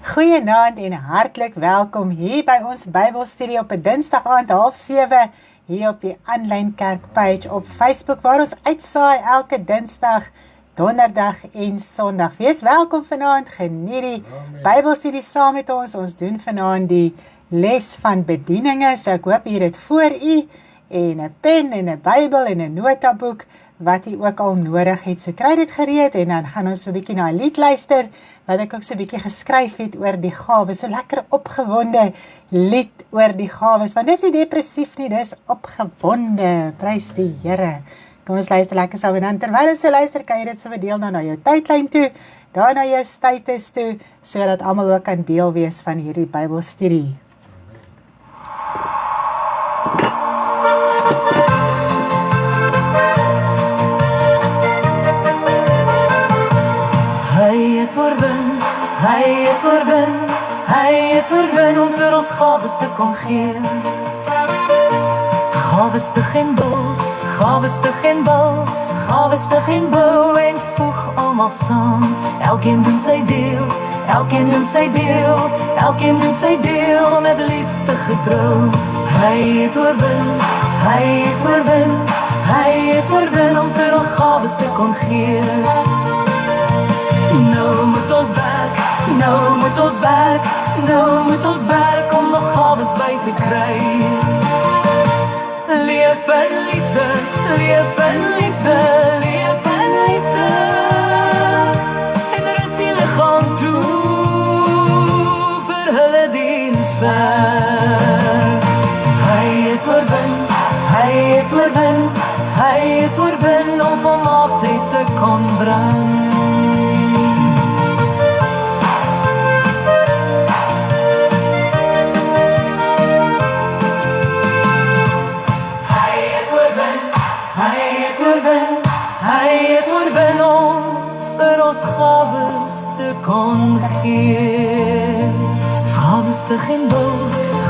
Goeienaand en hartlik welkom hier by ons Bybelstudie op 'n Dinsdag aand 6:30 hier op die aanlyn kerkpage op Facebook waar ons uitsaai elke Dinsdag, Donderdag en Sondag. Wees welkom vanaand, geniet die Bybelstudie saam met ons. Ons doen vanaand die les van bedieninge, so ek hoop hier het voor u en 'n pen en 'n Bybel en 'n notaboek wat u ook al nodig het. So kry dit gereed en dan gaan ons so 'n bietjie na 'n lied luister wat ek ook so 'n bietjie geskryf het oor die gawes. So lekker opgewonde lied oor die gawes, want dis nie depressief nie, dis opgewonde. Prys die Here. Kom ons luister lekker saam en dan terwyl ons so luister, kan jy dit so deel dan na jou tydlyn toe, daar na jou status toe, sodat almal ook kan deel wees van hierdie Bybelstudie. Hy het oorwin om vir ons gawes te kom gee. Gawes te geen bou, gawes te geen bou, gawes te geen bou en voeg almal saam. Elkeen doen sy deel, elkeen doen sy deel, elkeen doen sy deel met liefde getrou. Hy het oorwin, hy het oorwin, hy het oorwin om vir ons gawes te kom gee. Nou moet ons werk, nou moet ons werk, nou moet ons werk om nog gawes by te kry. Leef in liefde, leef in liefde, leef in liefde, en rus die liggaam toe vir hulle dienswerk. Hy het oorwin, hy het oorwin, hy het oorwin om volmaaktheid te kon bring. Gawes te kon gee. Gawes te geen bou,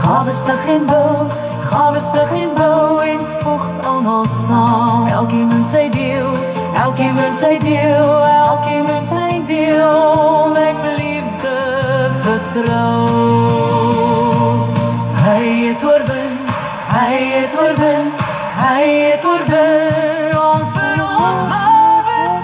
gawes te geen bou, gawes te geen bou en voeg almal saam. Elkeen doen sy deel, elkeen doen sy deel, elkeen doen sy deel met liefde vertrou. Hy het oorwin, hy het oorwin, hy het oorwin om vir ons gawes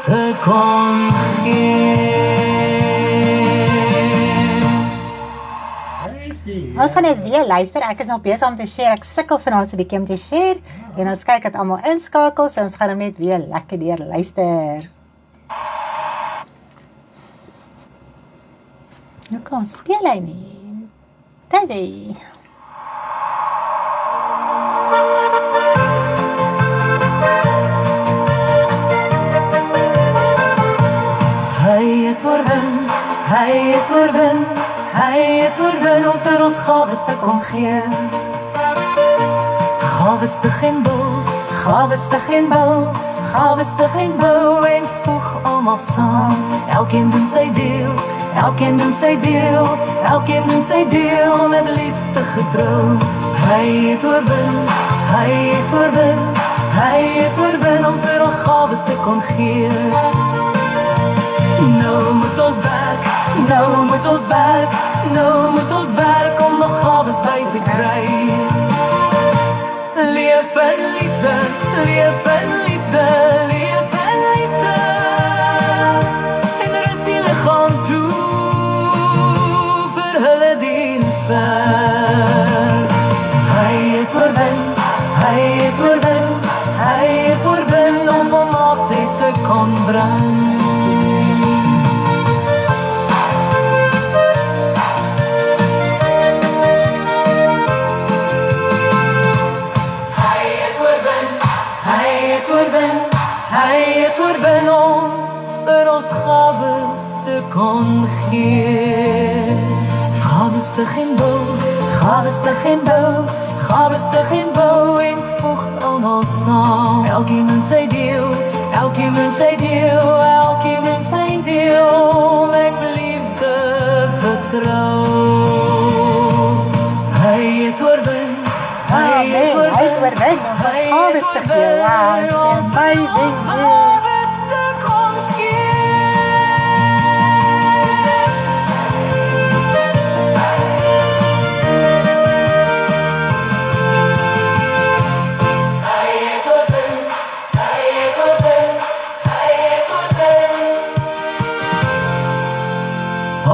te kon gee. Ons gaan net weer luister, ek is nog besig om te share, ek sukkel vanaand so 'n bietjie om te share, en ons kyk dat almal inskakel, so ons gaan hom net weer lekker deur luister. Nou kom, speel hy nie. Tadie. Hy het oorwin, hy het oorwin, hy het oorwin om vir ons gawes te kom gee. Gawes te geen bou, gawes te geen bou, gawes te geen bou en voeg almal saam. Elkeen doen sy deel, elkeen doen sy deel, elkeen doen sy deel met liefde getrou. Hy het oorwin, hy het oorwin, hy het oorwin om vir ons gawes te kon gee. Nou moet ons werk, nou moet ons werk, nou moet ons werk om nog gawes by te kry. Leef in liefde, leef in liefde, leef in liefde, en rus die liggaam toe vir hulle dienswerk. Hy het oorwin, hy het oorwin, hy het oorwin om volmaaktheid te kon bring. Hy het oorwin om vir ons gawes te kon gee. Gawes te geen bou, gawes te geen bou, gawes te geen bou en voeg sal daar staan. Elkeen in sy deel, elkeen in sy deel, elkeen in sy deel, met liefde vertrou. Hy het oorwin, hy het oorwin, om ons gawes te gee. Wow, it's amazing. gawes te kom gee. Hy het oorwin, hy het oorwin, hy het oorwin.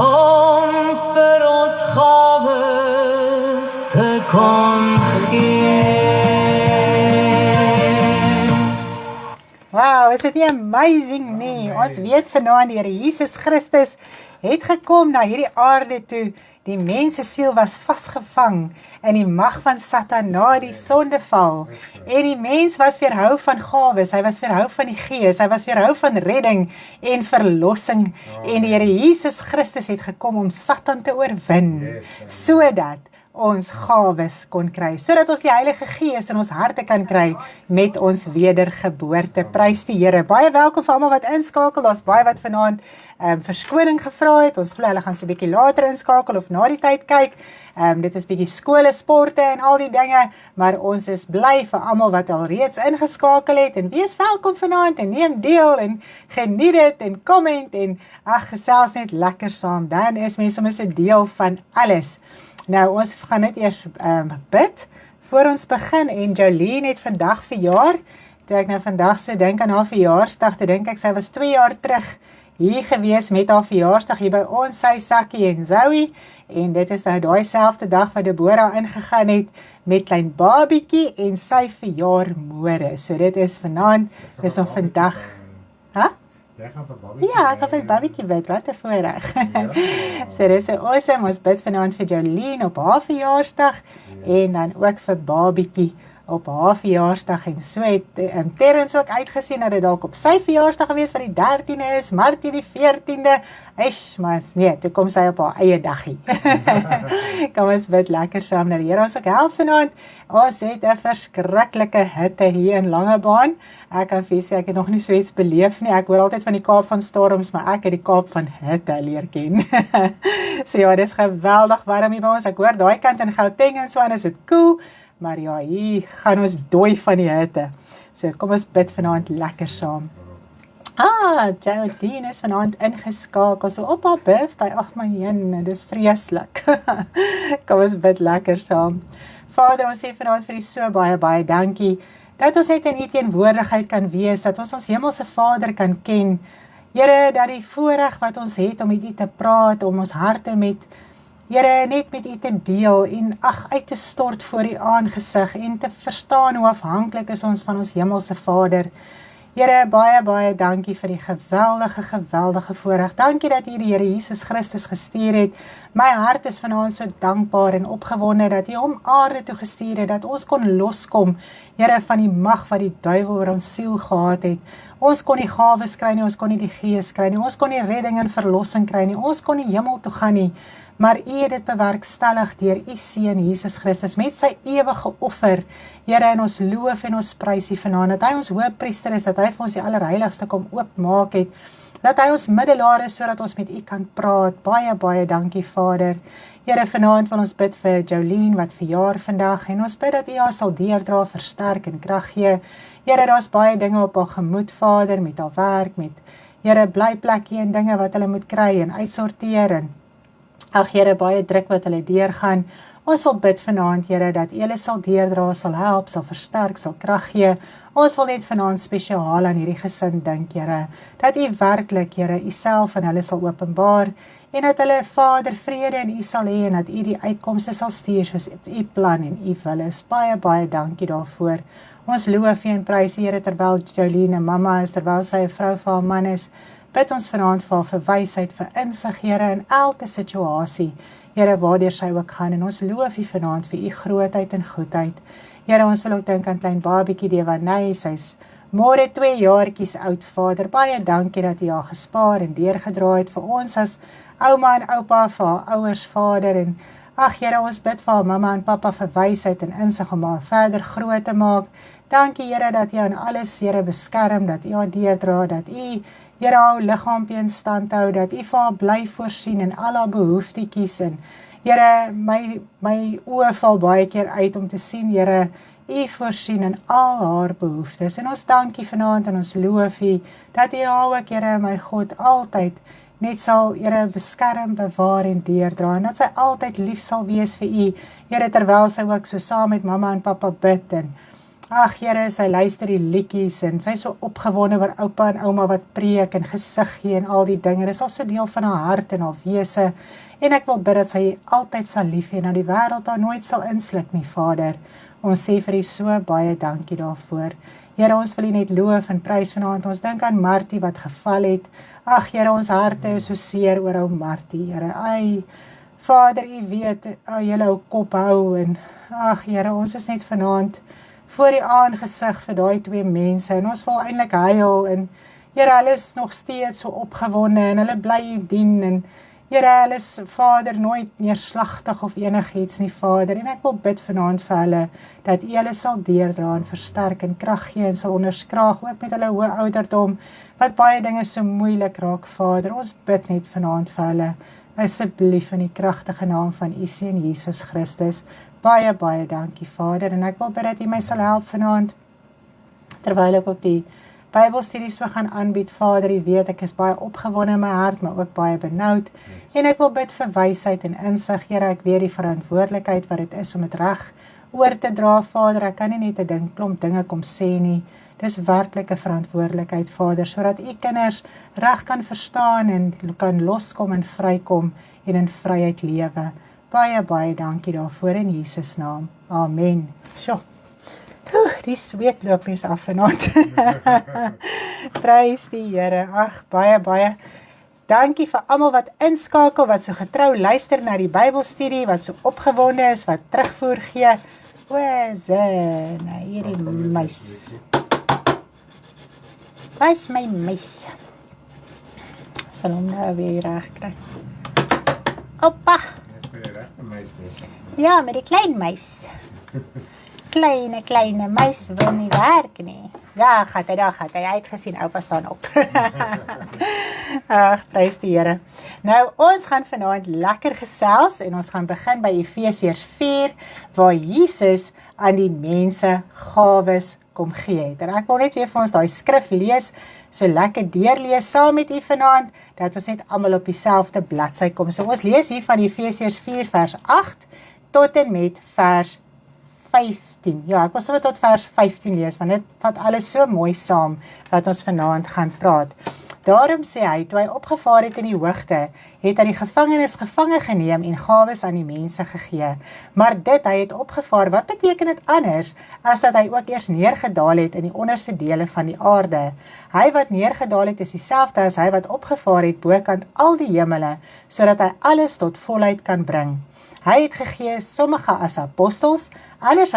Om vir ons gawes te kon gee. Wow, is dit nie amazing nie? Ons weet vanaand die Here Jesus Christus het gekom na hierdie aarde toe. Die mens se siel was vasgevang in die mag van Satan na die sondeval. En die mens was weerhou van gawes, hy was weerhou van die Gees, hy was weerhou van redding en verlossing. En die Here Jesus Christus het gekom om Satan te oorwin, sodat ons gawes kon kry, sodat ons die Heilige Gees in ons harte kan kry met ons wedergeboorte. Prys die Here. Baie welkom vir almal wat inskakel. Daar's baie wat vanaand verskoning gevra het. Ons glo hulle gaan so 'n bietjie later inskakel of na die tyd kyk. Dit is bietjie skole, sporte en al die dinge, maar ons is bly vir almal wat al reeds ingeskakel het en wees welkom vanaand en neem deel en geniet dit en comment en gesels net lekker saam. Dan is mense sommer so deel van alles. Nou, ons gaan net eers bid voor ons begin en Jolene het vandag verjaar. Toe ek nou vandag so dink aan haar verjaarsdag, toe dink ek sy was 2 jaar terug hier gewees met haar verjaarsdag hier by ons, sy Sakkie en Zoe. En dit is nou daai selfde dag wat Deborah ingegaan het met klein babietjie en sy verjaarmôre. So dit is vanaand, dis nog vandag. Jy gaan vir babietjie. Ja, ek gaan vir babietjie bid, wat 'n voorreg. So dis so awesome, ons bid vanaand vir Jolene op haar verjaarsdag en dan ook vir babietjie op haar verjaarsdag en so het Terrence ook uitgesien dat dit dalk op sy verjaarsdag gewees wat die 13de is, Martie die 14de. Eish, maar nee, toe kom sy op haar eie daggie. Kom ons bid lekker saam na die Here. Ons ook help vanaand. Ons het 'n verskriklike hitte hier in Langebaan. Ek kan vir sê ek het nog nie so iets beleef nie. Ek hoor altyd van die Kaap van storms, maar ek het die Kaap van hitte leer ken. So ja, dis geweldig warm hier by ons. Ek hoor daai kant in Gauteng en so aan is dit koel. Maar ja, hier gaan ons dooi van die hitte. So kom ons bid vanaand lekker saam. Geraldine is vanaand ingeskakel, so op haar birthday. Ag my jene, dis vreeslik. Kom ons bid lekker saam. Vader, ons sê vanaand vir U so baie dankie, dat ons net in U teenwoordigheid kan wees, dat ons hemelse Vader kan ken. Here, dat die voorreg wat ons het om met U te praat, om ons harte met Here, net met U te deel en uit te stort voor U aangesig en te verstaan hoe afhanklik is ons van ons hemelse Vader. Here, baie dankie vir die geweldige voorreg. Dankie dat U die Here Jesus Christus gestuur het. My hart is vanaand so dankbaar en opgewonde dat U hom aarde toe gestuur het, dat ons kon loskom, Here, van die mag wat die duiwel oor ons siel gehad het. Ons kon nie gawes kry nie, ons kon nie die Gees kry nie, ons kon nie redding en verlossing kry nie, ons kon nie hemel toe gaan nie. Maar U het dit bewerkstellig deur U Seun Jesus Christus met sy ewige offer. Here, en ons loof en ons prys U vanaand, dat hy ons hoëpriester is, dat hy vir ons die allerheiligste kom oopmaak het, dat hy ons middelaar is, sodat ons met U kan praat. Baie dankie, Vader. Here, vanaand wil ons bid vir Jolene, wat verjaar vandag, en ons bid dat U haar sal deurdra, versterk en krag gee. Here, daar's baie dinge op haar gemoed, Vader, met haar werk, met, Here, blyplekkie en dinge wat hulle moet kry en uitsorteer en ag Here, baie druk wat hulle deurgaan. Ons wil bid vanaand, Here, dat U hulle sal deurdra, sal help, sal versterk, sal krag gee. Ons wil net vanaand spesiaal aan hierdie gesin dink, Here, dat U werklik, Here, U self aan hulle sal openbaar en dat hulle, Vader, vrede in U sal hê en dat U die uitkomste sal stuur soos U plan en U wil is. Baie dankie daarvoor. Ons loof U en prys U, Here, terwyl Jolene 'n mamma is, terwyl sy 'n vrou vir haar man is. Bid ons vanaand vir wysheid, vir insig, Here, in elke situasie, Here, waardeur sy ook gaan. En ons loof U vanaand vir U grootheid en goedheid. Here, ons wil ook dink aan klein babietjie Dewaney, sy's môre 2 jaartjies oud, Vader. Baie dankie dat U haar gespaar en deurgedra het vir ons as ouma en oupa, vir haar ouers, Vader. En ag Here, ons bid vir haar mamma en pappa vir wysheid en insig om haar verder groot te maak, Dankie Here dat U aan alles Here beskerm, dat U haar deurdra, dat U Here haar liggaampie in stand hou, dat U vir haar bly voorsien in al haar behoeftetjies en Here, my oë val baie keer uit om te sien, Here, U voorsien in al haar behoeftes. En ons dankie vanaand en ons loof U, dat U haar ook, Here, my God, altyd net sal, Here, beskerm, bewaar en deurdra, en dat sy altyd lief sal wees vir U, Here, terwyl sy ook so saam met mamma en pappa bid, en ag Here, sy luister die liedjies, en sy is so opgewonde oor oupa en ouma wat preek, en gesig gee, en al die dinge, dis al so deel van haar hart en haar wese, en ek wil bid dat sy altyd sal lief hê, en dat die wêreld haar nooit sal insluk nie, Vader. Ons sê vir U so baie dankie daarvoor. Here, ons wil U net loof en prys vanaand. Ons dink aan Martie wat geval het. Ag Here, ons harte is so seer oor ou Martie, Here. Ai, Vader, U weet, julle ou kop hou, en ag Here, ons is net vanaand voor U aangesig vir daai twee mense, en ons wil eintlik huil, en Here, hulle is nog steeds so opgewonde, en hulle bly U dien, en Here, hulle is, Vader, nooit neerslagtig of enigiets nie, Vader, en ek wil bid vanaand vir hulle, dat U hulle sal deurdra en versterk en krag gee en sal onderskraag, ook met hulle hoë ouderdom, wat baie dinge so moeilik raak, Vader. Ons bid net vanaand vir hulle, asseblief in die kragtige naam van U Seun Jesus Christus. Baie, baie dankie, Vader, en ek wil bid dat U my sal help vanaand, terwyl ek op die Bybelstudies we gaan aanbied, Vader, U weet, ek is baie opgewonde in my hart, maar ook baie benoud, en ek wil bid vir wysheid en insig, Here, ek weet die verantwoordelikheid wat dit is om dit reg oor te dra, Vader, ek kan nie net 'n klomp dinge kom sê nie, dis werklike verantwoordelikheid, Vader, sodat U kinders reg kan verstaan en kan loskom en vrykom en in vryheid lewe. Baie, baie dankie daarvoor in Jesus naam. Amen. Sjoe. Die sweet loop is af vanaand. Prys die Here. Ag, baie, baie dankie vir almal wat inskakel, wat so getrou luister na die Bybelstudie, wat so opgewonde is, wat terugvoer gee. Hierdie muis. Waar is my muis? Sal hom nou weer reg kry. Oppa! Ja, met die klein muis. Kleine muis wil nie werk nie. Ja, gaat hy uitgesien, oupa staan op. Ag, prys die Here. Nou, ons gaan vanaand lekker gesels, en ons gaan begin by Efesiërs 4, waar Jesus aan die mense gawes kom gee het. En ek wil net weer vir ons daai skrif lees, so lekker deurlees saam met U vanaand, dat ons net almal op dieselfde bladsy kom. So ons lees hier van Efesiërs 4 vers 8 tot en met vers 15. Ja, ek wil sommer tot vers 15 lees, want dit vat alles so mooi saam, wat ons vanaand gaan praat. Daarom sê hy, toe hy opgevaar het in die hoogte, het hy die gevangenes gevange geneem en gawes aan die mense gegee. Maar dit, hy het opgevaar, wat beteken dit anders, as dat hy ook eers neergedaal het in die onderste dele van die aarde? Hy wat neergedaal het, is dieselfde as hy wat opgevaar het bokant al die hemele, sodat hy alles tot volheid kan bring. Hy het gegee sommige as apostels, ander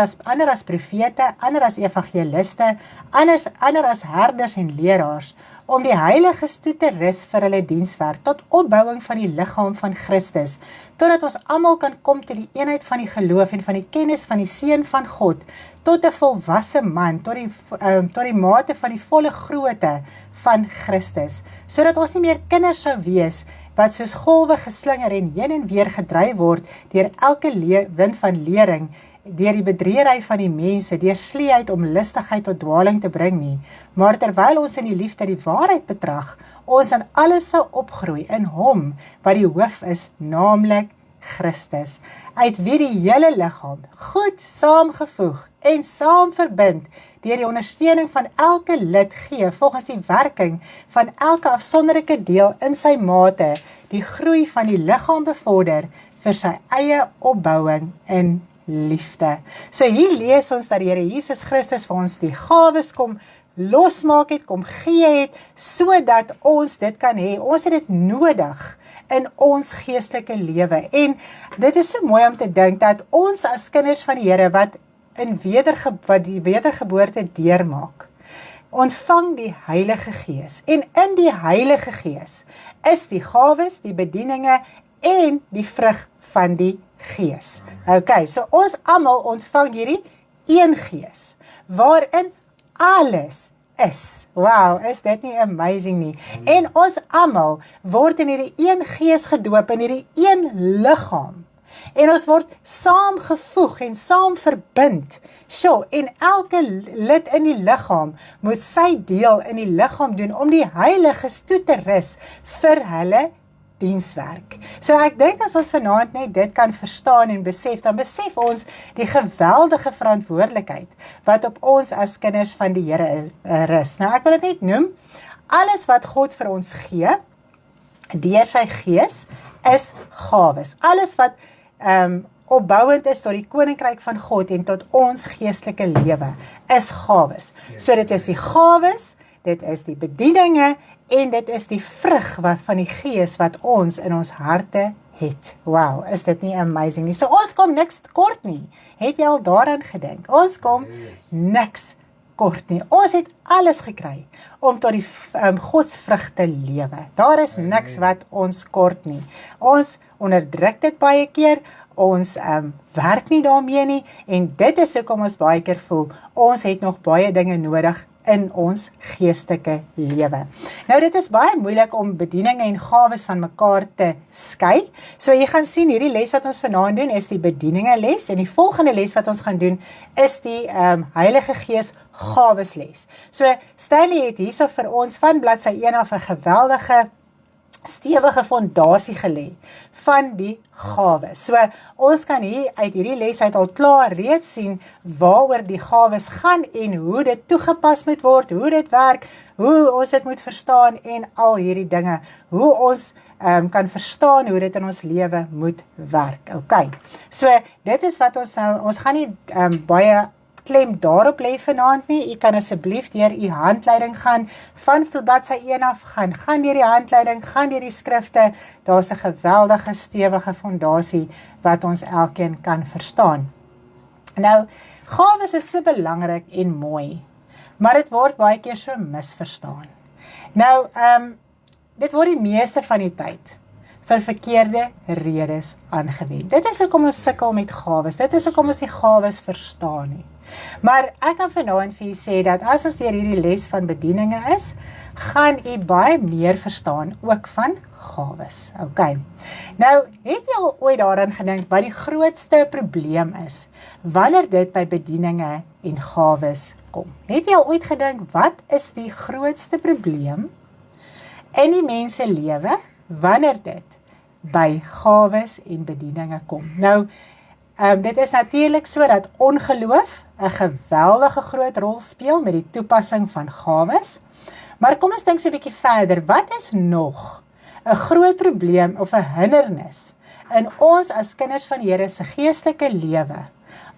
as profete, ander as evangeliste, ander as herders en leraars, om die heiliges toe te rus vir hulle dienswerk, tot opbouing van die liggaam van Christus, totdat ons almal kan kom tot die eenheid van die geloof en van die kennis van die Seun van God, tot 'n volwasse man, tot die mate van die volle grootte van Christus, sodat ons nie meer kinders sou wees, wat soos golwe geslinger en heen en weer gedryf word, deur elke wind van lering, deur die bedreery van die mense, deur sleeheid om listigheid tot dwaling te bring nie, maar terwyl ons in die liefde die waarheid betrag, ons in alles sal opgroei in hom, wat die hoof is, naamlik Christus, uit wie die hele liggaam goed saamgevoeg en saam verbind, deur die ondersteuning van elke lid gee, volgens die werking van elke afsonderlike deel in sy mate, die groei van die liggaam bevorder, vir sy eie opbouing in liefde. So hier lees ons dat die Here Jesus Christus vir ons die gawes kom losmaak het, kom gee het, sodat ons dit kan hê. Ons het dit nodig in ons geestelike lewe. En dit is so mooi om te dink dat ons as kinders van die Here wat die wedergeboorte deurmaak, ontvang die Heilige Gees. En in die Heilige Gees is die gawes, die bedieninge en die vrug van die Gees. Okay, so ons almal ontvang hierdie een gees, waarin alles is. Wow, is dit nie amazing nie? En ons almal word in hierdie een gees gedoop, in hierdie een liggaam. En ons word saamgevoeg en saam verbind. En elke lid in die liggaam moet sy deel in die liggaam doen om die heiliges toe te rus vir hulle dienswerk. So ek dink as ons vanaand net dit kan verstaan en besef, dan besef ons die geweldige verantwoordelikheid wat op ons as kinders van die Here rus. Nou ek wil dit net noem, alles wat God vir ons gee, deur sy gees, is gawes. Alles wat opbouend is tot die koninkryk van God en tot ons geestelike lewe, is gawes. So dit is die gawes, dit is die bedieninge en dit is die vrug wat van die gees wat ons in ons harte het. Wow, is dit nie amazing nie? So ons kom niks kort nie. Het jy al daaraan gedink? Ons kom niks kort nie. Ons het alles gekry om tot die godsvrug te lewe. Daar is niks wat ons kort nie. Ons onderdruk dit baie keer, ons werk nie daarmee nie, en dit is hoekom ons baie keer voel, ons het nog baie dinge nodig in ons geestelike lewe. Nou dit is baie moeilik om bedieninge en gawes van mekaar te skei. So jy gaan sien hierdie les wat ons vanaand doen is die bedieninge les en die volgende les wat ons gaan doen is die Heilige Gees gawes les. So Stanley het hierso vir ons van bladsy 1 af 'n geweldige stewige fondasie gelê van die gawes. So ons kan hier uit hierdie les uit al klaar reeds sien waaroor die gawes gaan en hoe dit toegepas moet word, hoe dit werk, hoe ons dit moet verstaan en al hierdie dinge, hoe ons kan verstaan hoe dit in ons lewe moet werk. Okay. So dit is wat ons gaan nie baie klem daarop lê vanaand nie. U kan asseblief deur u handleiding gaan van bladsy 1 af, gaan deur die handleiding, gaan deur die skrifte. Daar's 'n geweldige stewige fondasie wat ons elkeen kan verstaan. Nou, gawes is so belangrik en mooi, maar dit word baie keer so misverstaan. Nou, dit word die meeste van die tyd vir verkeerde redes aangewend. Dit is hoekom ons sukkel met gawes. Dit is hoekom ons die gawes verstaan nie. Maar ek kan vanaand vir u sê dat as ons deur hierdie les van bedieninge is, gaan u baie meer verstaan ook van gawes. Okay. Nou, het jy al ooit daaraan gedink wat die grootste probleem is wanneer dit by bedieninge en gawes kom? Het jy al ooit gedink wat is die grootste probleem in die mense lewe wanneer dit by gawes en bedieninge kom? Nou, dit is natuurlik so dat ongeloof 'n geweldige groot rol speel met die toepassing van gawes. Maar kom ons dink so 'n bietjie verder, wat is nog 'n groot probleem of 'n hindernis in ons as kinders van die Here se geestelike lewe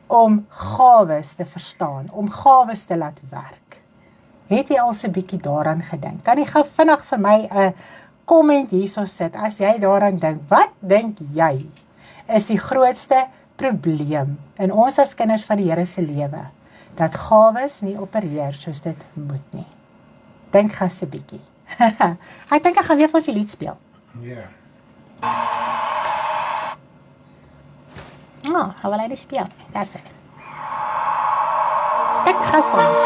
om gawes te verstaan, om gawes te laat werk? Het jy al so 'n bietjie daaraan gedink? Kan jy gou vinnig vir my 'n comment hierso sit as jy daaraan dink? Wat dink jy is die grootste probleem in ons as kinders van die Here se lewe, dat gawes nie opereer soos dit moet nie? Dink gou 'n bietjie. Ek dink ek gaan weer vir ons die lied speel. Ja. How wil hy die speel? That's it. Ek gou vir ons.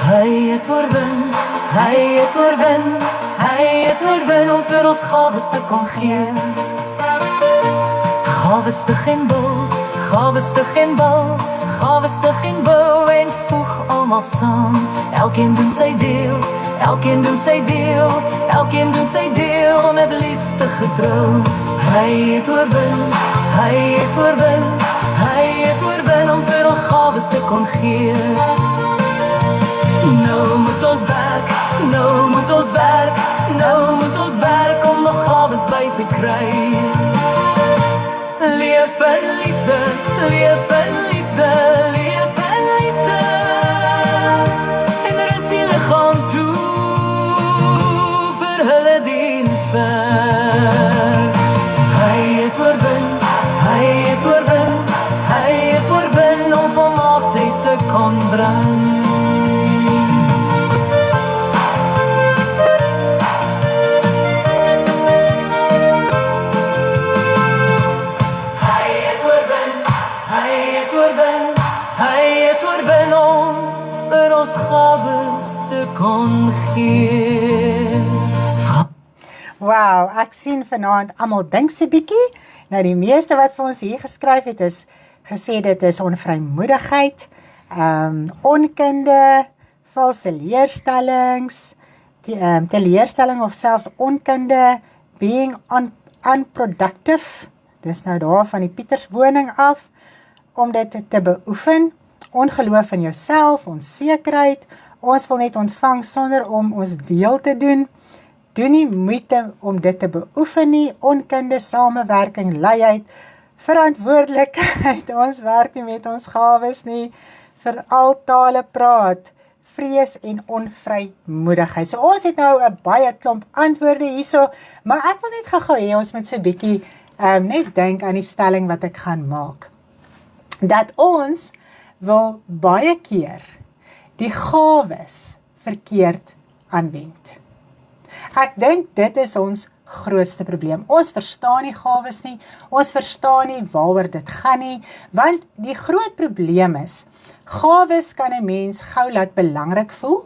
Hy het oorwin, hy het oorwin, hy het oorwin om vir ons gawes te kom gee. Gawes te geen bou, gawes te geen bou, gawes te geen bou en voeg almal saam. Elkeen doen sy deel, elkeen doen sy deel, elkeen doen sy deel met liefde getrou. Hy het oorwin, hy het oorwin, hy het oorwin om vir ons gawes te kom gee. Nou moet ons werk, nou moet ons werk, nou moet ons werk om nog gawes by te kry. Leef in liefde, leef in liefde, leef in liefde, en rus die liggaam toe vir hulle dienswerk. Hy het oorwin, hy het oorwin, hy het oorwin om volmaaktheid te kon bring. oorwin, hy het oorwin om vir ons gawes te kon gee. Wow, ek sien vanaand almal dink so bietjie. Nou die meeste wat vir ons hier geskryf het is gesê dit is onvrymoedigheid, onkunde, valse leerstellings, teleurstelling of selfs onkunde, being unproductive, dis nou daar van die Pieterswoning af, om dit te beoefen, ongeloof in jouself, onsekerheid, ons wil net ontvang sonder om ons deel te doen, doen nie moeite om dit te beoefen nie, onkunde, samewerking, luiheid, verantwoordelikheid, ons werk nie met ons gawes nie, vir al tale praat, vrees en onvrymoedigheid. So ons het nou 'n baie klomp antwoorde hierso, maar ek wil net gou hê ons moet so 'n bietjie net dink aan die stelling wat ek gaan maak. Dat ons wil baie keer die gawes verkeerd aanwend. Ek dink dit is ons grootste probleem. Ons verstaan nie gawes nie, ons verstaan nie waaroor dit gaan nie, want die groot probleem is, gawes kan 'n mens gou laat belangrik voel,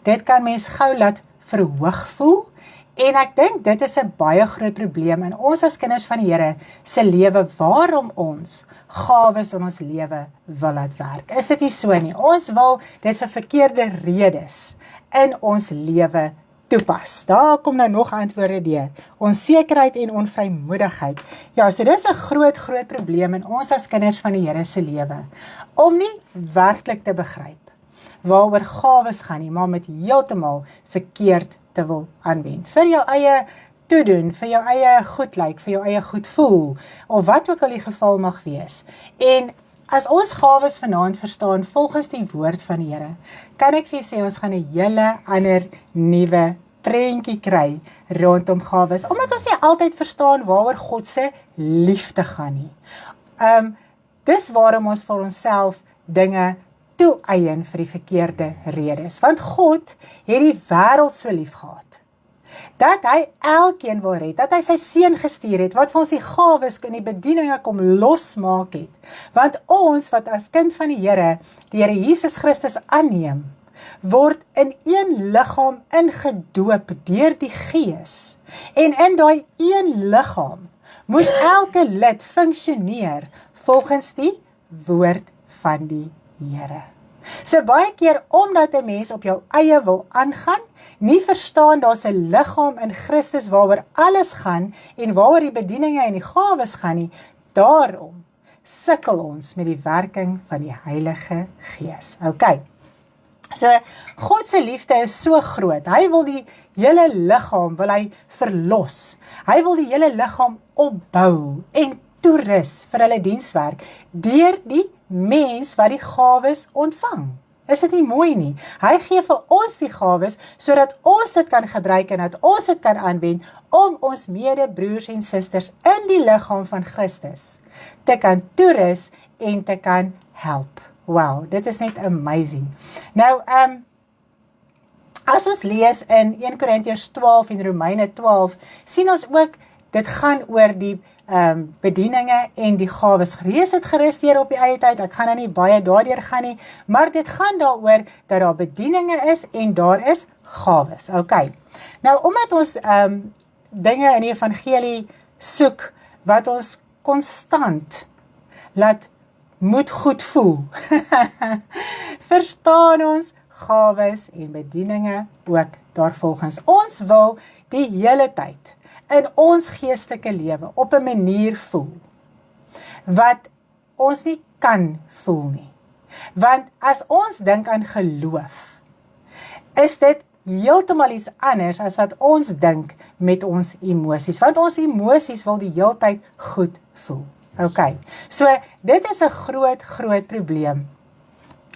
dit kan mens gou laat verhoog voel, en ek dink dit is 'n baie groot probleem in ons as kinders van die Here se lewe, waarom ons gawes in ons lewe wil laat werk. Is dit nie so nie? Ons wil dit vir verkeerde redes in ons lewe toepas. Daar kom nou nog antwoorde deur. Onsekerheid en onvrymoedigheid. Ja, so dis 'n groot probleem in ons as kinders van die Here se lewe. Om nie werklik te begryp waaroor gawes gaan nie, maar met heeltemal verkeerd te wil aanwend. Vir jou eie toedoen, vir jou eie goed lyk, vir jou eie goed voel, of wat ook al die geval mag wees. En as ons gawes vanaand verstaan, volgens die woord van die Here, kan ek vir jou sê, ons gaan 'n hele ander nuwe prentjie kry rondom gawes, omdat ons nie altyd verstaan waaroor God se liefde gaan nie. Dis waarom ons vir onsself dinge toeëien vir die verkeerde redes. Want God het die wêreld so lief gehad, dat hy elkeen wil red, dat hy sy seun gestuur het, wat vir ons die gawes in die bedieninge kom losmaak het. Want ons wat as kind van die Here Jesus Christus aanneem, word in een liggaam ingedoop deur die Gees. En in daai een liggaam moet elke lid funksioneer volgens die woord van die Here. So baie keer, omdat 'n mens op jou eie wil aangaan, nie verstaan daar's 'n liggaam in Christus waaroor alles gaan en waaroor die bedieninge en die gawes gaan nie, daarom sukkel ons met die werking van die Heilige Gees. Okay. So, God se liefde is so groot. Hy wil die hele liggaam wil hy verlos. Hy wil die hele liggaam opbou en toerus vir hulle dienswerk deur die mens wat die gawes ontvang. Is dit nie mooi nie? Hy gee vir ons die gawes sodat ons dit kan gebruik en dat ons dit kan aanwend om ons medebroers en susters in die liggaam van Christus te kan toerus en te kan help. Wow, dit is net amazing. Nou, as ons lees in 1 Korintiërs 12 en Romeine 12, sien ons ook, dit gaan oor die bedieninge en die gawes. Lees dit gerus deur op die eie tyd, ek gaan nou nie baie daardeur gaan nie, maar dit gaan daaroor dat daar bedieninge is en daar is gawes. Okay. Nou, omdat ons dinge in die evangelie soek, wat ons konstant laat moet goed voel, verstaan ons gawes en bedieninge ook daarvolgens. Ons wil die hele tyd in ons geestelike lewe op 'n manier voel wat ons nie kan voel nie. Want as ons dink aan geloof, is dit heeltemal iets anders as wat ons dink met ons emosies. Want ons emosies wil die heeltyd goed voel. Okay, so dit is 'n groot probleem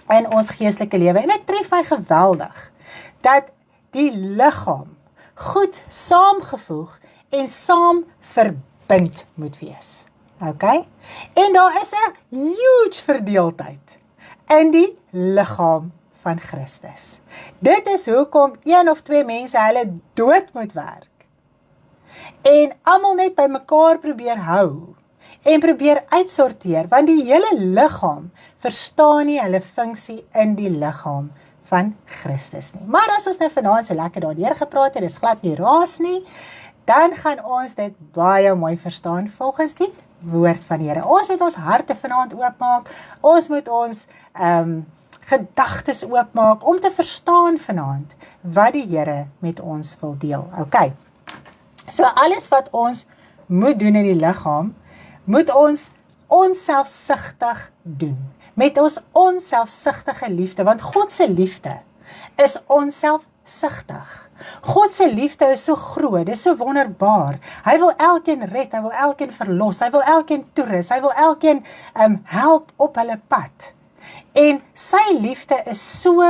in ons geestelike lewe. En dit tref my geweldig dat die liggaam goed saamgevoeg en saam verbind moet wees. Okay? En daar is 'n huge verdeeldheid in die liggaam van Christus. Dit is hoekom 1 of 2 mense hulle dood moet werk. En almal net by mekaar probeer hou. en probeer uitsorteer, want die hele liggaam verstaan nie hulle funksie in die liggaam van Christus nie. Maar as ons nou vanaand so lekker daardeur gepraat het, dis glad nie raas nie, dan gaan ons dit baie mooi verstaan volgens die woord van die Here. Ons moet ons harte vanaand oopmaak, ons moet ons gedagtes oopmaak om te verstaan vanaand wat die Here met ons wil deel. Okay. So alles wat ons moet doen in die liggaam, moet ons onselfsugtig doen. Met ons onselfsugtige liefde, want God se liefde is onselfsugtig. God se liefde is so groot, dit is so wonderbaar. Hy wil elkeen red, hy wil elkeen verlos, hy wil elkeen toerus, hy wil elkeen help op hulle pad. En sy liefde is so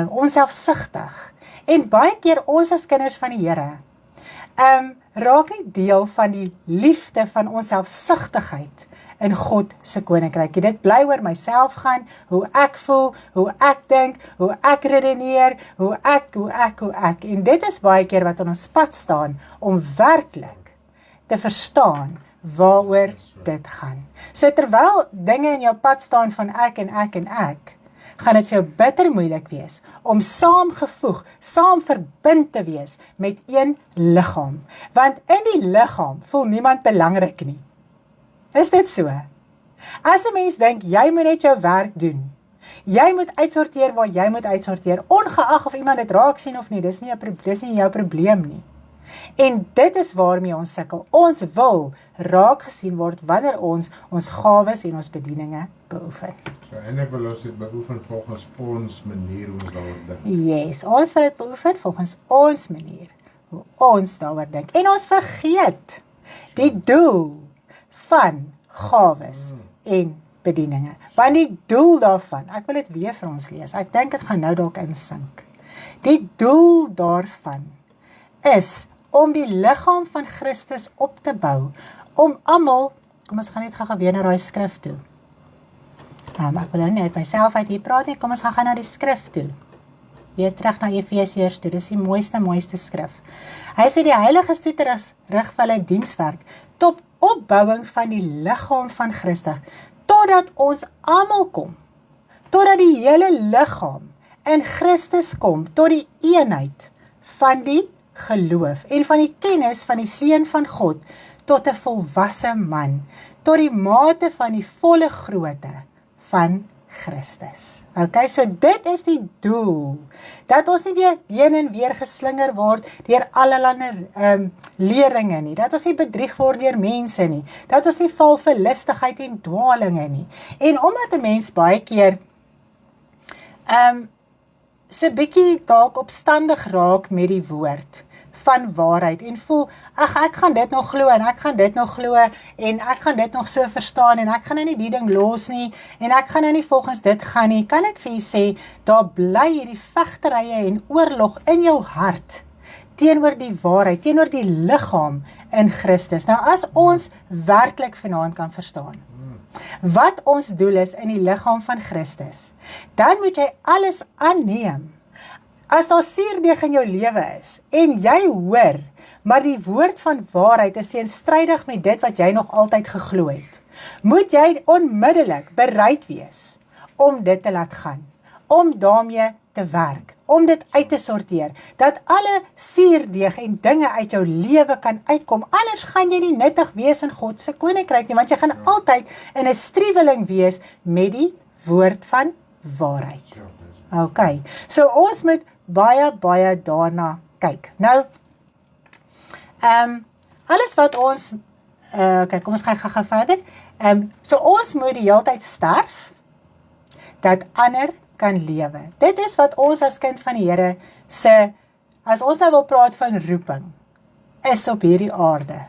onselfsugtig. En baie keer ons as kinders van die Here, raak nie deel van die liefde van onselfsugtigheid in God se koninkryk. Dit bly oor myself gaan, hoe ek voel, hoe ek dink, hoe ek redeneer, hoe ek. En dit is baie keer wat aan ons pad staan, om werklik te verstaan waaroor dit gaan. So terwyl dinge in jou pad staan van ek, gaan dit vir jou bitter moeilik wees om saamgevoeg, saam verbind te wees met een liggaam. Want in die liggaam voel niemand belangrik nie. Is dit so? As 'n mens dink, jy moet net jou werk doen. Jy moet uitsorteer waar jy moet uitsorteer, ongeag of iemand dit raak sien of nie, dis nie jou probleem nie. En dit is waarmee ons sukkel. Ons wil raak gesien word wanneer ons gawes en ons bedieninge beoefen. So eintlik wil ons dit beoefen volgens ons manier hoe ons daaroor dink. Yes, ons wil dit beoefen volgens ons manier hoe ons daaroor dink. En ons vergeet die doel van gawes en bedieninge. Want die doel daarvan, ek wil dit weer vir ons lees, ek dink dit gaan nou dalk insink. Die doel daarvan is om die liggaam van Christus op te bou, om almal, kom ons gaan net gou weer na daai skrif toe. Ek wil nou nie uit myself uit hier praat nie, kom ons gaan na die skrif toe. Weer terug na Efesiërs toe, dis die mooiste skrif. Hy sê die heiliges toe te rig vir hulle dienswerk, tot opbouing van die liggaam van Christus, totdat ons almal kom, totdat die hele liggaam in Christus kom, tot die eenheid van die geloof en van die kennis van die Seun van God, tot 'n volwasse man, tot die mate van die volle grootte van Christus. Okay, so dit is die doel, dat ons nie weer heen en weer geslinger word deur allerlei leringe nie, dat ons nie bedrieg word deur mense nie, dat ons nie val vir listigheid en dwalinge nie. En omdat 'n mens baie keer so bietjie dalk opstandig raak met die woord van waarheid en voel, ek gaan dit nog glo en ek gaan dit nog glo en ek gaan dit nog so verstaan en ek gaan nou nie die ding los nie en ek gaan nou nie volgens dit gaan nie, kan ek vir jy sê, daar bly hierdie vegterye en oorlog in jou hart teenoor die waarheid, teenoor die liggaam in Christus. Nou as ons werklik vanaand kan verstaan wat ons doel is in die liggaam van Christus, dan moet jy alles aanneem. As daar suurdeeg in jou lewe is, en jy hoor, maar die woord van waarheid is teenstrydig met dit wat jy nog altyd geglo het, moet jy onmiddellik bereid wees om dit te laat gaan, om daarmee te werk, om dit uit te sorteer, dat alle suurdeeg en dinge uit jou lewe kan uitkom, anders gaan jy nie nuttig wees in God se koninkryk nie, want jy gaan altyd in 'n striweling wees met die woord van waarheid. Okay, so ons moet baie daarna kyk. Nou, alles wat ons, kom ons gaan gou verder, so ons moet die hele tyd sterf, dat ander kan lewe. Dit is wat ons as kind van die Here sê, as ons nou wil praat van roeping, is op hierdie aarde.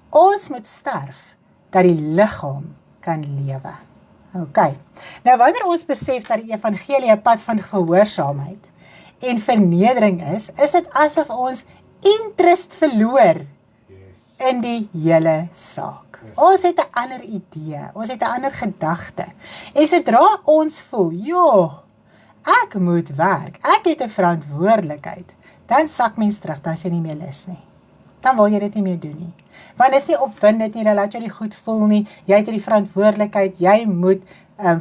Ons moet sterf, dat die liggaam kan lewe. Okay, nou wanneer ons besef dat die evangelie 'n pad van gehoorsaamheid en vernedering is dit asof ons interest verloor in die hele saak. Ons het 'n ander idee, ons het 'n ander gedagte. En sodra ons voel, ek moet werk, ek het 'n verantwoordelikheid, dan sak mens terug, dan is jy nie meer lus nie. dan wil jy dit nie meer doen nie. Want is nie opwindend nie, dan laat jy nie goed voel nie, jy het die verantwoordelikheid, jy moet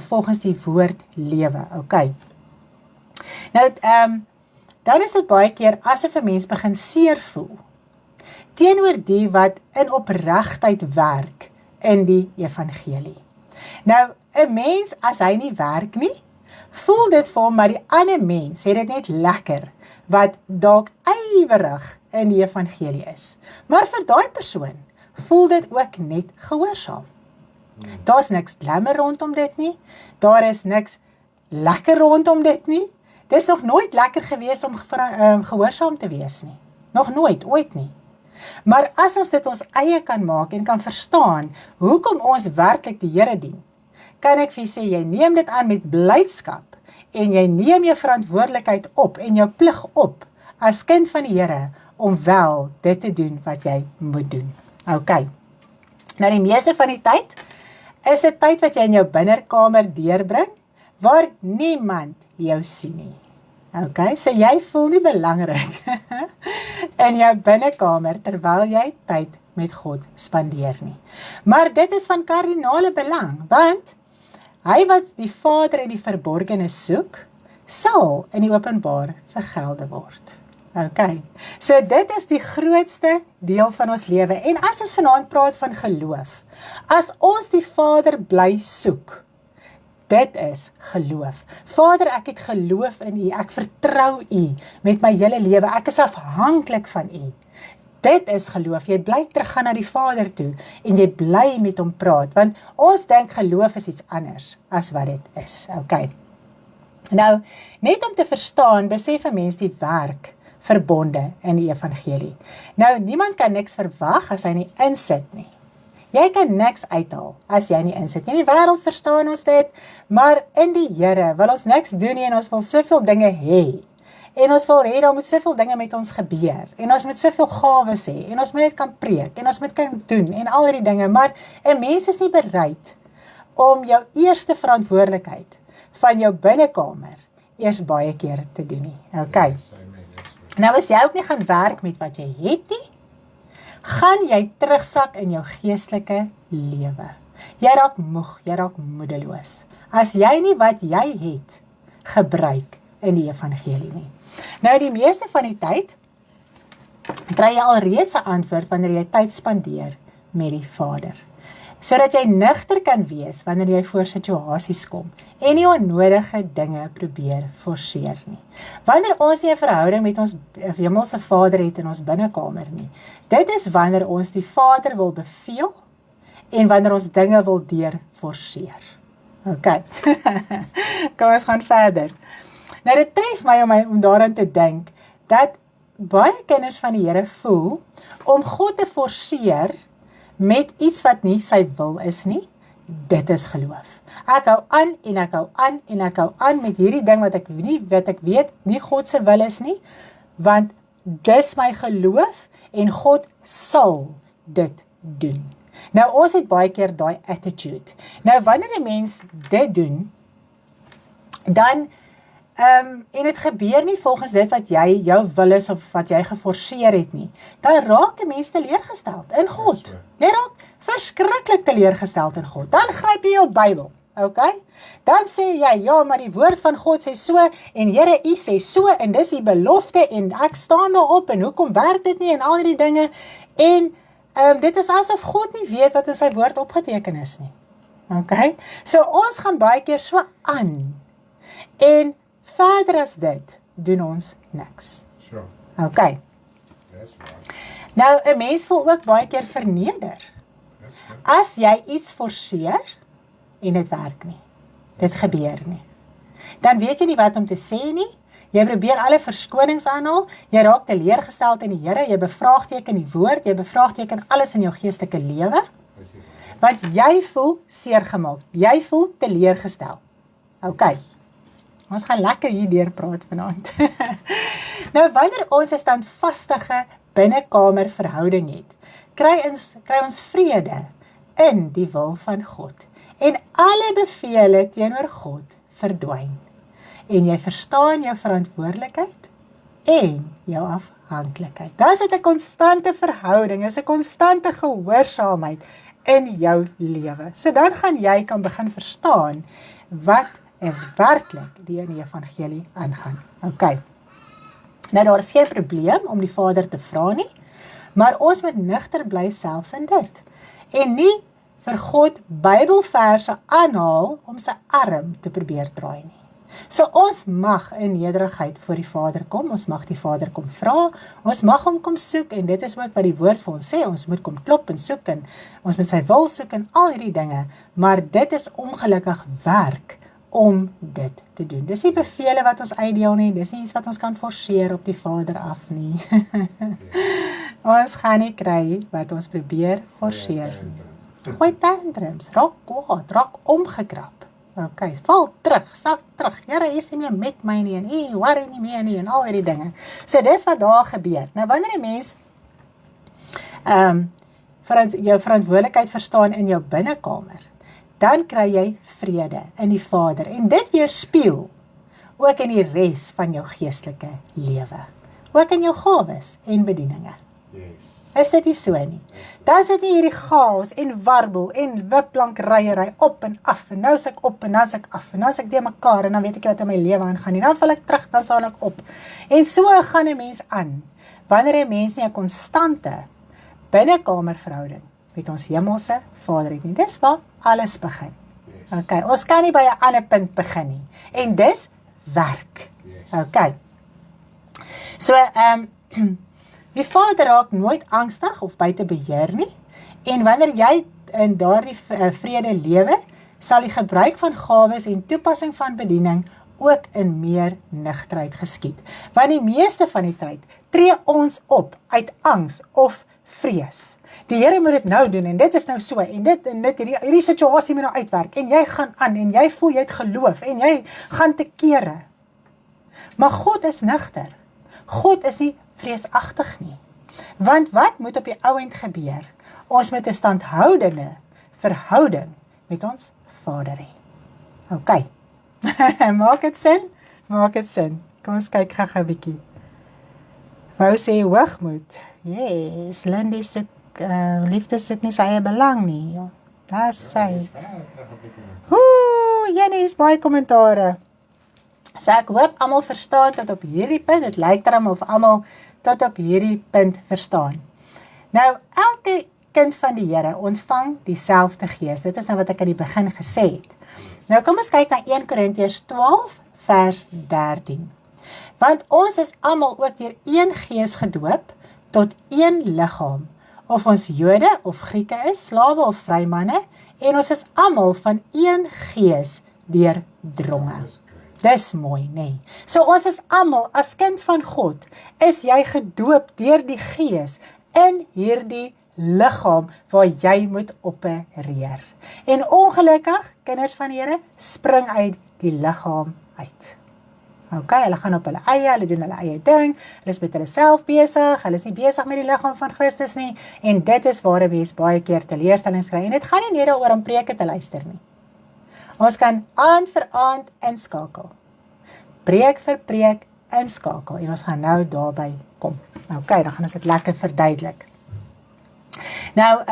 volgens die woord lewe, okay. Nou, dan is dit baie keer, asof 'n mens begin seer voel, teenoor die wat in opregtheid werk in die evangelie. Nou, 'n mens, as hy nie werk nie, voel dit vir hom, maar die ander mens het dit net lekker, wat dalk ywerig in die evangelie is. Maar vir daai persoon, voel dit ook net gehoorsaam. Daar is niks glamour rondom dit nie, daar is niks lekker rondom dit nie, dit is nog nooit lekker gewees om gehoorsaam te wees nie, nog nooit, ooit nie. Maar as ons dit ons eie kan maak en kan verstaan, hoekom ons werklik die Here dien, kan ek vir sê, jy neem dit aan met blydskap, en jy neem jou verantwoordelikheid op, en jou plig op, as kind van die Here, om wel dit te doen wat jy moet doen. Ok, nou die meeste van die tyd, is dit tyd wat jy in jou binnerkamer deurbring, waar niemand jou sien nie. Ok, so jy voel nie belangrik in jou binnekamer, terwyl jy tyd met God spandeer nie. Maar dit is van kardinale belang, want hy wat die Vader in die verborgene soek, sal in die openbaar vergelde word. Ok, so dit is die grootste deel van ons lewe, en as ons vanaand praat van geloof, as ons die Vader bly soek, dit is geloof. Vader, ek het geloof in U, ek vertrou U met my hele lewe, ek is afhanklik van U. Dit is geloof, jy bly teruggaan na die Vader toe, en jy bly met hom praat, want ons dink geloof is iets anders, as wat dit is, ok. Nou, net om te verstaan, besef 'n mens die werk verbonde in die evangelie. Nou, niemand kan niks verwag as hy nie insit nie. Jy kan niks uithaal as jy nie insit nie. In die wêreld verstaan ons dit, maar in die Here wil ons niks doen nie, en ons wil soveel dinge hê. En ons wil hê, daar moet soveel dinge met ons gebeur, en ons moet soveel gawes hê, en ons moet net kan preek, en ons moet kan doen, en al die dinge, maar 'n mens is nie bereid om jou eerste verantwoordelikheid van jou binnekamer eers baie keer te doen nie. Ok. Nou as jy ook nie gaan werk met wat jy het nie, gaan jy terugsak in jou geestelike lewe. Jy raak moeg, jy raak moedeloos, as jy nie wat jy het gebruik in die evangelie nie. Nou die meeste van die tyd, kry jy alreeds 'n antwoord wanneer jy tyd spandeer met die Vader, sodat jy nugter kan wees wanneer jy voor situasies kom, en nie onnodige dinge probeer forceer nie. Wanneer ons nie 'n verhouding met ons hemelse Vader het in ons binnekamer nie, dit is wanneer ons die Vader wil beveel, en wanneer ons dinge wil forceer. Ok, kom ons gaan verder. Nou dit tref my om daaraan te dink, dat baie kinders van die Here voel, om God te forceer, met iets wat nie sy wil is nie, dit is geloof. Ek hou aan, en ek hou aan, en ek hou aan, met hierdie ding wat ek weet, nie God se wil is nie, want dis my geloof, en God sal dit doen. Nou ons het baie keer daai attitude. Nou wanneer 'n mens dit doen, dan, en het gebeur nie volgens dit wat jy jou wil is, of wat jy geforseer het nie, dan raak 'n mens teleurgesteld in God. Jy raak verskriklik teleurgesteld in God. Dan gryp jy jou Bybel, ok? Dan sê jy, ja, maar die woord van God sê so, en Here, U sê so, en dis die belofte, en ek staan daarop, en hoekom werk dit nie, en al die dinge, en dit is asof God nie weet wat in sy woord opgeteken is nie. Ok? So ons gaan baie keer so aan, en verder as dit, doen ons niks. Sure. Ok. That's right. Nou, 'n mens voel ook baie keer verneder, That's good. as jy iets forceer, en dit werk nie, dit gebeur nie. Dan weet jy nie wat om te sê nie, jy probeer alle verskonings aanhaal, jy raak teleurgesteld in die Here, jy bevraagteken die woord, jy bevraagteken alles in jou geestelike lewe, want jy voel seergemaak, jy voel teleurgestel. Ok, ons gaan lekker hierdeur praat vanaand. Nou, wanneer ons 'n standvastige binnekamer verhouding het, kry ons vrede in die wil van God, en alle bevele teenoor God verdwyn, en jy verstaan jou verantwoordelikheid en jou afhanklikheid. Dan is dit 'n konstante verhouding, is 'n konstante gehoorsaamheid in jou lewe. So dan gaan jy kan begin verstaan wat werklik die in die evangelie aangaan. OK. Nou daar is geen probleem om die Vader te vra nie, maar ons moet nugter bly selfs in dit. En nie vir God Bybelverse aanhaal om sy arm te probeer draai nie. So ons mag in nederigheid voor die Vader kom, ons mag die Vader kom vra, ons mag hom kom soek, en dit is ook wat die woord vir ons sê, ons moet kom klop en soek, en ons moet sy wil soek, en al hierdie dinge, maar dit is ongelukkig werk om dit te doen. Dis nie bevele wat ons uitdeel nie, dis nie iets wat ons kan forceer op die Vader af nie. Ons gaan nie kry wat ons probeer forceer nie. Gooi tantrums, raak kwaad, raak omgekrap. OK, val terug, sak terug. Here, jy is nie meer met my nie, en jy worry nie meer nie, en al hierdie dinge. So dis wat daar gebeur. Nou wanneer 'n mens jou verantwoordelikheid verstaan in jou binnekamer, dan kry jy vrede in die Vader. En dit weerspieël ook in die res van jou geestelike lewe. Ook in jou gawes en bedieninge. Yes. Is dit nie so nie? Dan is dit nie hierdie chaos en warbel en wipplankryerry op en af, en nou is ek op en dan is ek af, en dan is ek deur mekaar, en dan weet ek wat in my lewe aangaan nie, dan val ek terug, dan staan ek op. En so gaan 'n mens aan, wanneer 'n mens nie 'n konstante binnekamerverhouding met ons hemelse Vader het nie. Dis waar alles begin. Yes. OK, ons kan nie by 'n ander punt begin nie. En dis werk. Yes. OK. So, die Vader raak nooit angstig of buite beheer nie, en wanneer jy in daardie vrede lewe, sal die gebruik van gawes en toepassing van bediening ook in meer nugterheid geskied. Want die meeste van die tyd tree ons op uit angs of vrees. Die Here moet dit nou doen, en dit is nou so, en dit, hierdie situasie moet nou uitwerk, en jy gaan aan, en jy voel jy het geloof, en jy gaan te kere. Maar God is nugter. God is nie vreesagtig nie. Want wat moet op die ou end gebeur? Ons moet 'n standhoudende verhouding met ons Vader hê. OK. Maak dit sin? Maak dit sin. Kom ons kyk gou 'n bietjie. Wou sê hoogmoed. Yes, Lindy soek, liefde soek nie sy eie belang nie. Ja, daar sy. Jenny is baie kommentare. So ek hoop almal verstaan tot op hierdie punt. Dit lyk daarom of almal tot op hierdie punt verstaan. Nou, elke kind van die Here ontvang dieselfde gees. Dit is nou wat ek aan die begin gesê het. Nou kom ons kyk na 1 Korintiërs 12 vers 13. Want ons is almal ook deur een gees gedoop tot een liggaam. Of ons Jode of Grieke is, slawe of vrymanne, en ons is almal van een gees deurdronge. Dis mooi, nee. So ons is almal as kind van God, is jy gedoop deur die Gees in hierdie liggaam waar jy moet opereer. En ongelukkig, kinders van die Here, spring uit die liggaam uit. OK, hulle gaan op hulle eie, hulle doen hulle eie ding, hulle is met hulle self besig, hulle is nie besig met die liggaam van Christus nie, en dit is waar 'n mens baie keer teleurstellings kry, en dit gaan nie net daaroor om preke te luister nie. Ons kan aand vir aand inskakel. Preek vir preek inskakel. En ons gaan nou daarby kom. OK, dan gaan ons dit lekker verduidelik. Nou,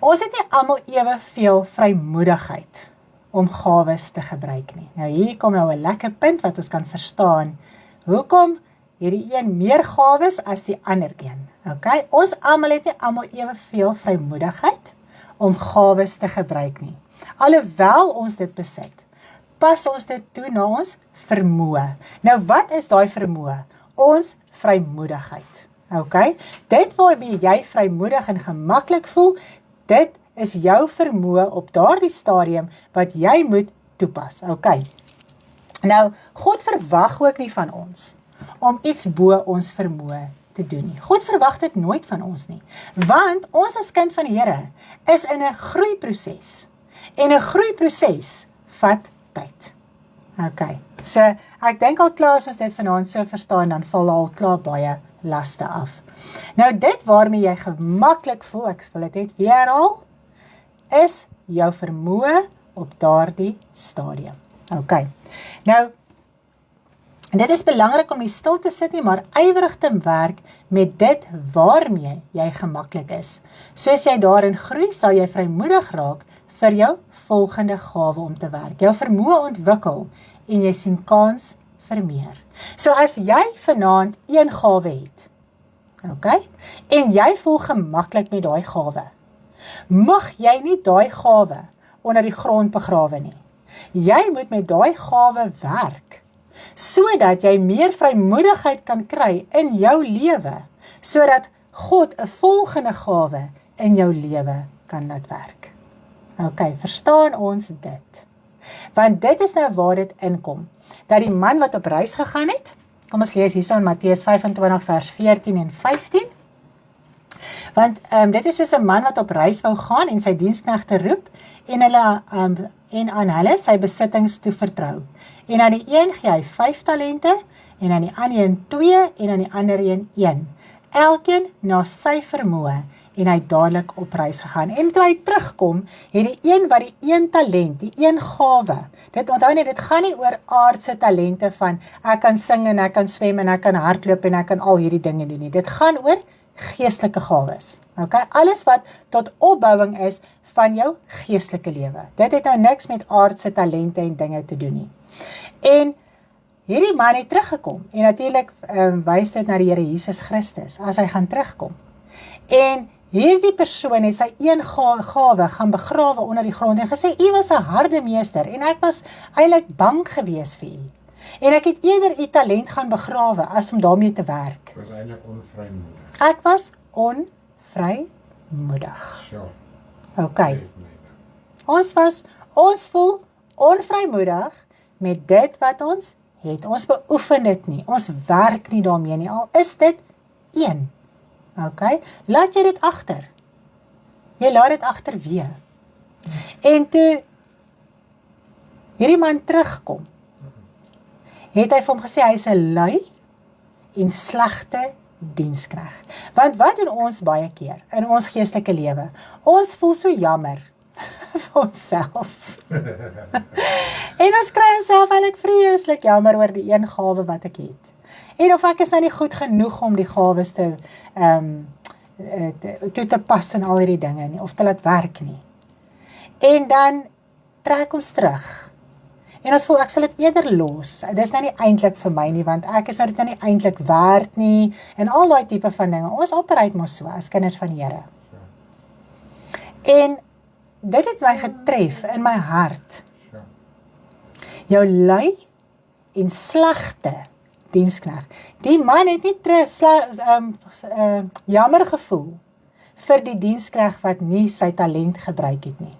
ons het nie almal eweveel vrymoedigheid om gawes te gebruik nie. Nou hier kom nou 'n lekker punt wat ons kan verstaan. Hoekom hierdie een meer gawes as die ander een? OK, ons almal het nie almal eweveel vrymoedigheid om gawes te gebruik nie. Alhoewel ons dit besit, pas ons dit toe na ons vermoë. Nou wat is daai vermoë? Ons vrymoedigheid. OK? Dit waarmee jy vrymoedig en gemaklik voel, dit is jou vermoë op daardie stadium wat jy moet toepas. OK? Nou, God verwag ook nie van ons om iets bo ons vermoë te doen nie. God verwag dit nooit van ons nie. Want ons as kind van die Here is in 'n groeiproses. En 'n groeiproses vat tyd. OK. So, ek dink al klaar as ons dit vanaand so verstaan, dan val al klaar baie laste af. Nou dit waarmee jy gemaklik voel, ek wil dit net weer herhaal, is jou vermoë op daardie stadium. OK. Nou, En dit is belangrik om nie stil te sit nie, maar ywerig te werk met dit waarmee jy gemaklik is. Soos jy daarin groei, sal jy vrymoedig raak vir jou volgende gawe om te werk. Jou vermoë ontwikkel en jy sien kans vir meer. So as jy vanaand een gawe het, okay, en jy voel gemaklik met daai gawe, mag jy nie daai gawe onder die grond begrawe nie. Jy moet met daai gawe werk, sodat jy meer vrymoedigheid kan kry in jou lewe, sodat God 'n volgende gawe in jou lewe kan laat werk. Okay, verstaan ons dit? Want dit is nou waar dit inkom, dat die man wat op reis gegaan het, kom ons lees hierso in Matteus 25 vers 14 en 15, want dit is soos 'n man wat op reis wou gaan en sy diensknegte roep, en hulle en aan hulle sy besittings toevertrou. En aan die een gee hy 5 talente, en aan die ander een 2, en aan die ander een 1. Elkeen na sy vermoë, en hy het dadelik op reis gegaan. En toe hy terugkom, het die een wat die 1 talent, die 1 gawe, onthou net, dit gaan nie oor aardse talente van, ek kan sing en ek kan swem en ek kan hardloop en ek kan al hierdie dinge doen nie. Dit gaan oor geestelike gawes. Okay? Alles wat tot opbouing is van jou geestelike lewe. Dit het nou niks met aardse talente en dinge te doen nie. En hierdie man het teruggekom, en natuurlik wys dit na die Here Jesus Christus, as hy gaan terugkom. En hierdie persoon het sy 1 gawe gaan begrawe onder die grond, en gesê, u was 'n harde meester, en ek was eintlik bang gewees vir u. En ek het eerder u talent gaan begrawe, as om daarmee te werk. Ek was eintlik onvrymoedig. Ek was onvrymoedig. Sure. Okay. Ons voel onvrymoedig met dit wat ons het. Ons beoefen dit nie. Ons werk nie daarmee nie. Al is dit 1. Okay? Laat jy dit agter. Jy laat dit agterweë. En toe hierdie man terugkom, het hy vir hom gesê, hy is 'n lui en slegte dienskneg. Want wat doen ons baie keer in ons geestelike lewe? Ons voel so jammer vir onsself. En ons kry onsself eintlik vreeslik jammer oor die 1 gawe wat ek het. En of ek is nou nie goed genoeg om die gawes toe te pas in al hierdie dinge nie, of te laat werk nie. En dan trek ons terug. En ons voel, ek sal dit eerder los. Dit is nou nie eintlik vir my nie, want ek is nou dit nou nie eintlik werd nie, en al daai tipe van dinge. Ons operate mos so, as kinders van die Here. En dit het my getref in my hart. Jou lui en slegte dienskneg. Die man het nie jammer gevoel vir die dienskneg wat nie sy talent gebruik het nie.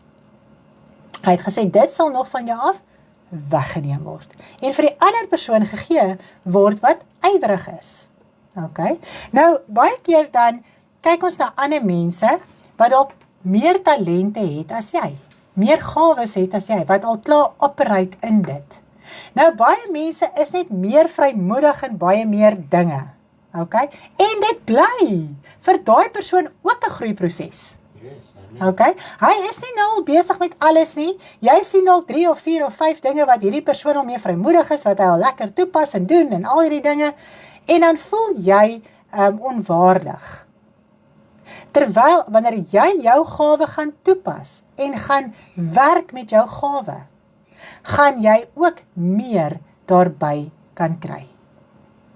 Hy het gesê, dit sal nog van jou af weggeneem word. En vir die ander persoon gegee word wat ywerig is. Okay? Nou, baie keer dan kyk ons na ander mense wat dalk meer talente het as jy. Meer gawes het as jy, wat al klaar operate in dit. Nou, baie mense is net meer vrymoedig in baie meer dinge. Okay? En dit bly vir daai persoon ook 'n groeiproses. Okay? Hy is nie nou al besig met alles nie. Jy sien al 3 of 4 of 5 dinge wat hierdie persoon al mee vrymoedig is, wat hy al lekker toepas en doen en al hierdie dinge. En dan voel jy onwaardig. Terwyl, wanneer jy jou gawe gaan toepas en gaan werk met jou gawe, gaan jy ook meer daarby kan kry.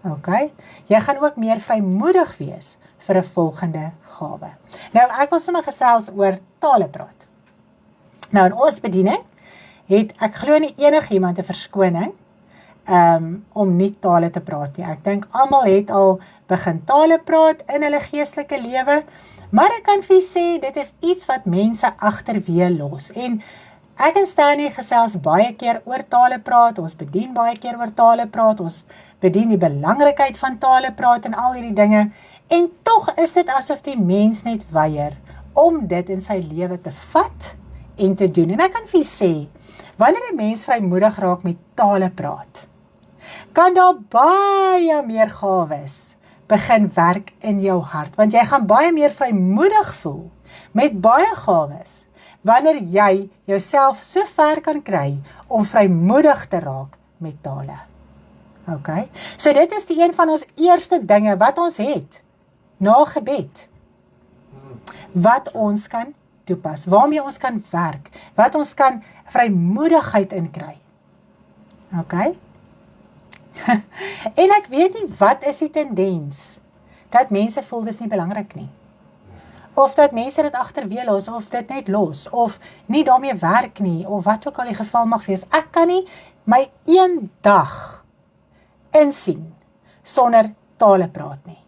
Okay? Jy gaan ook meer vrymoedig wees vir 'n volgende gawe. Nou, ek wil sommer gesels oor tale praat. Nou, in ons bediening het ek glo nie enigiemand 'n verskoning om nie tale te praat nie. Ek dink almal het al begin tale praat in hulle geestelike lewe, maar ek kan vir sê, dit is iets wat mense agterweë los. En ek en Stanley gesels baie keer oor tale praat, ons bedien baie keer oor tale praat, ons bedien die belangrikheid van tale praat en al hierdie dinge, en tog is dit asof die mens net weier om dit in sy lewe te vat en te doen. En ek kan vir sê, wanneer 'n mens vrymoedig raak met tale praat, kan daar baie meer gawes begin werk in jou hart, want jy gaan baie meer vrymoedig voel met baie gawes, wanneer jy jouself so ver kan kry om vrymoedig te raak met tale. Okay? So dit is die een van ons eerste dinge wat ons het, na gebed. Wat ons kan toepas, waarmee ons kan werk, wat ons kan vrymoedigheid inkry. Okay? En ek weet nie, wat is die tendens, dat mense voel dis nie belangrik nie. Of dat mense dit agterweë los, of dit net los, of nie daarmee werk nie, of wat ook al die geval mag wees. Ek kan nie my een dag insien, sonder tale praat nie.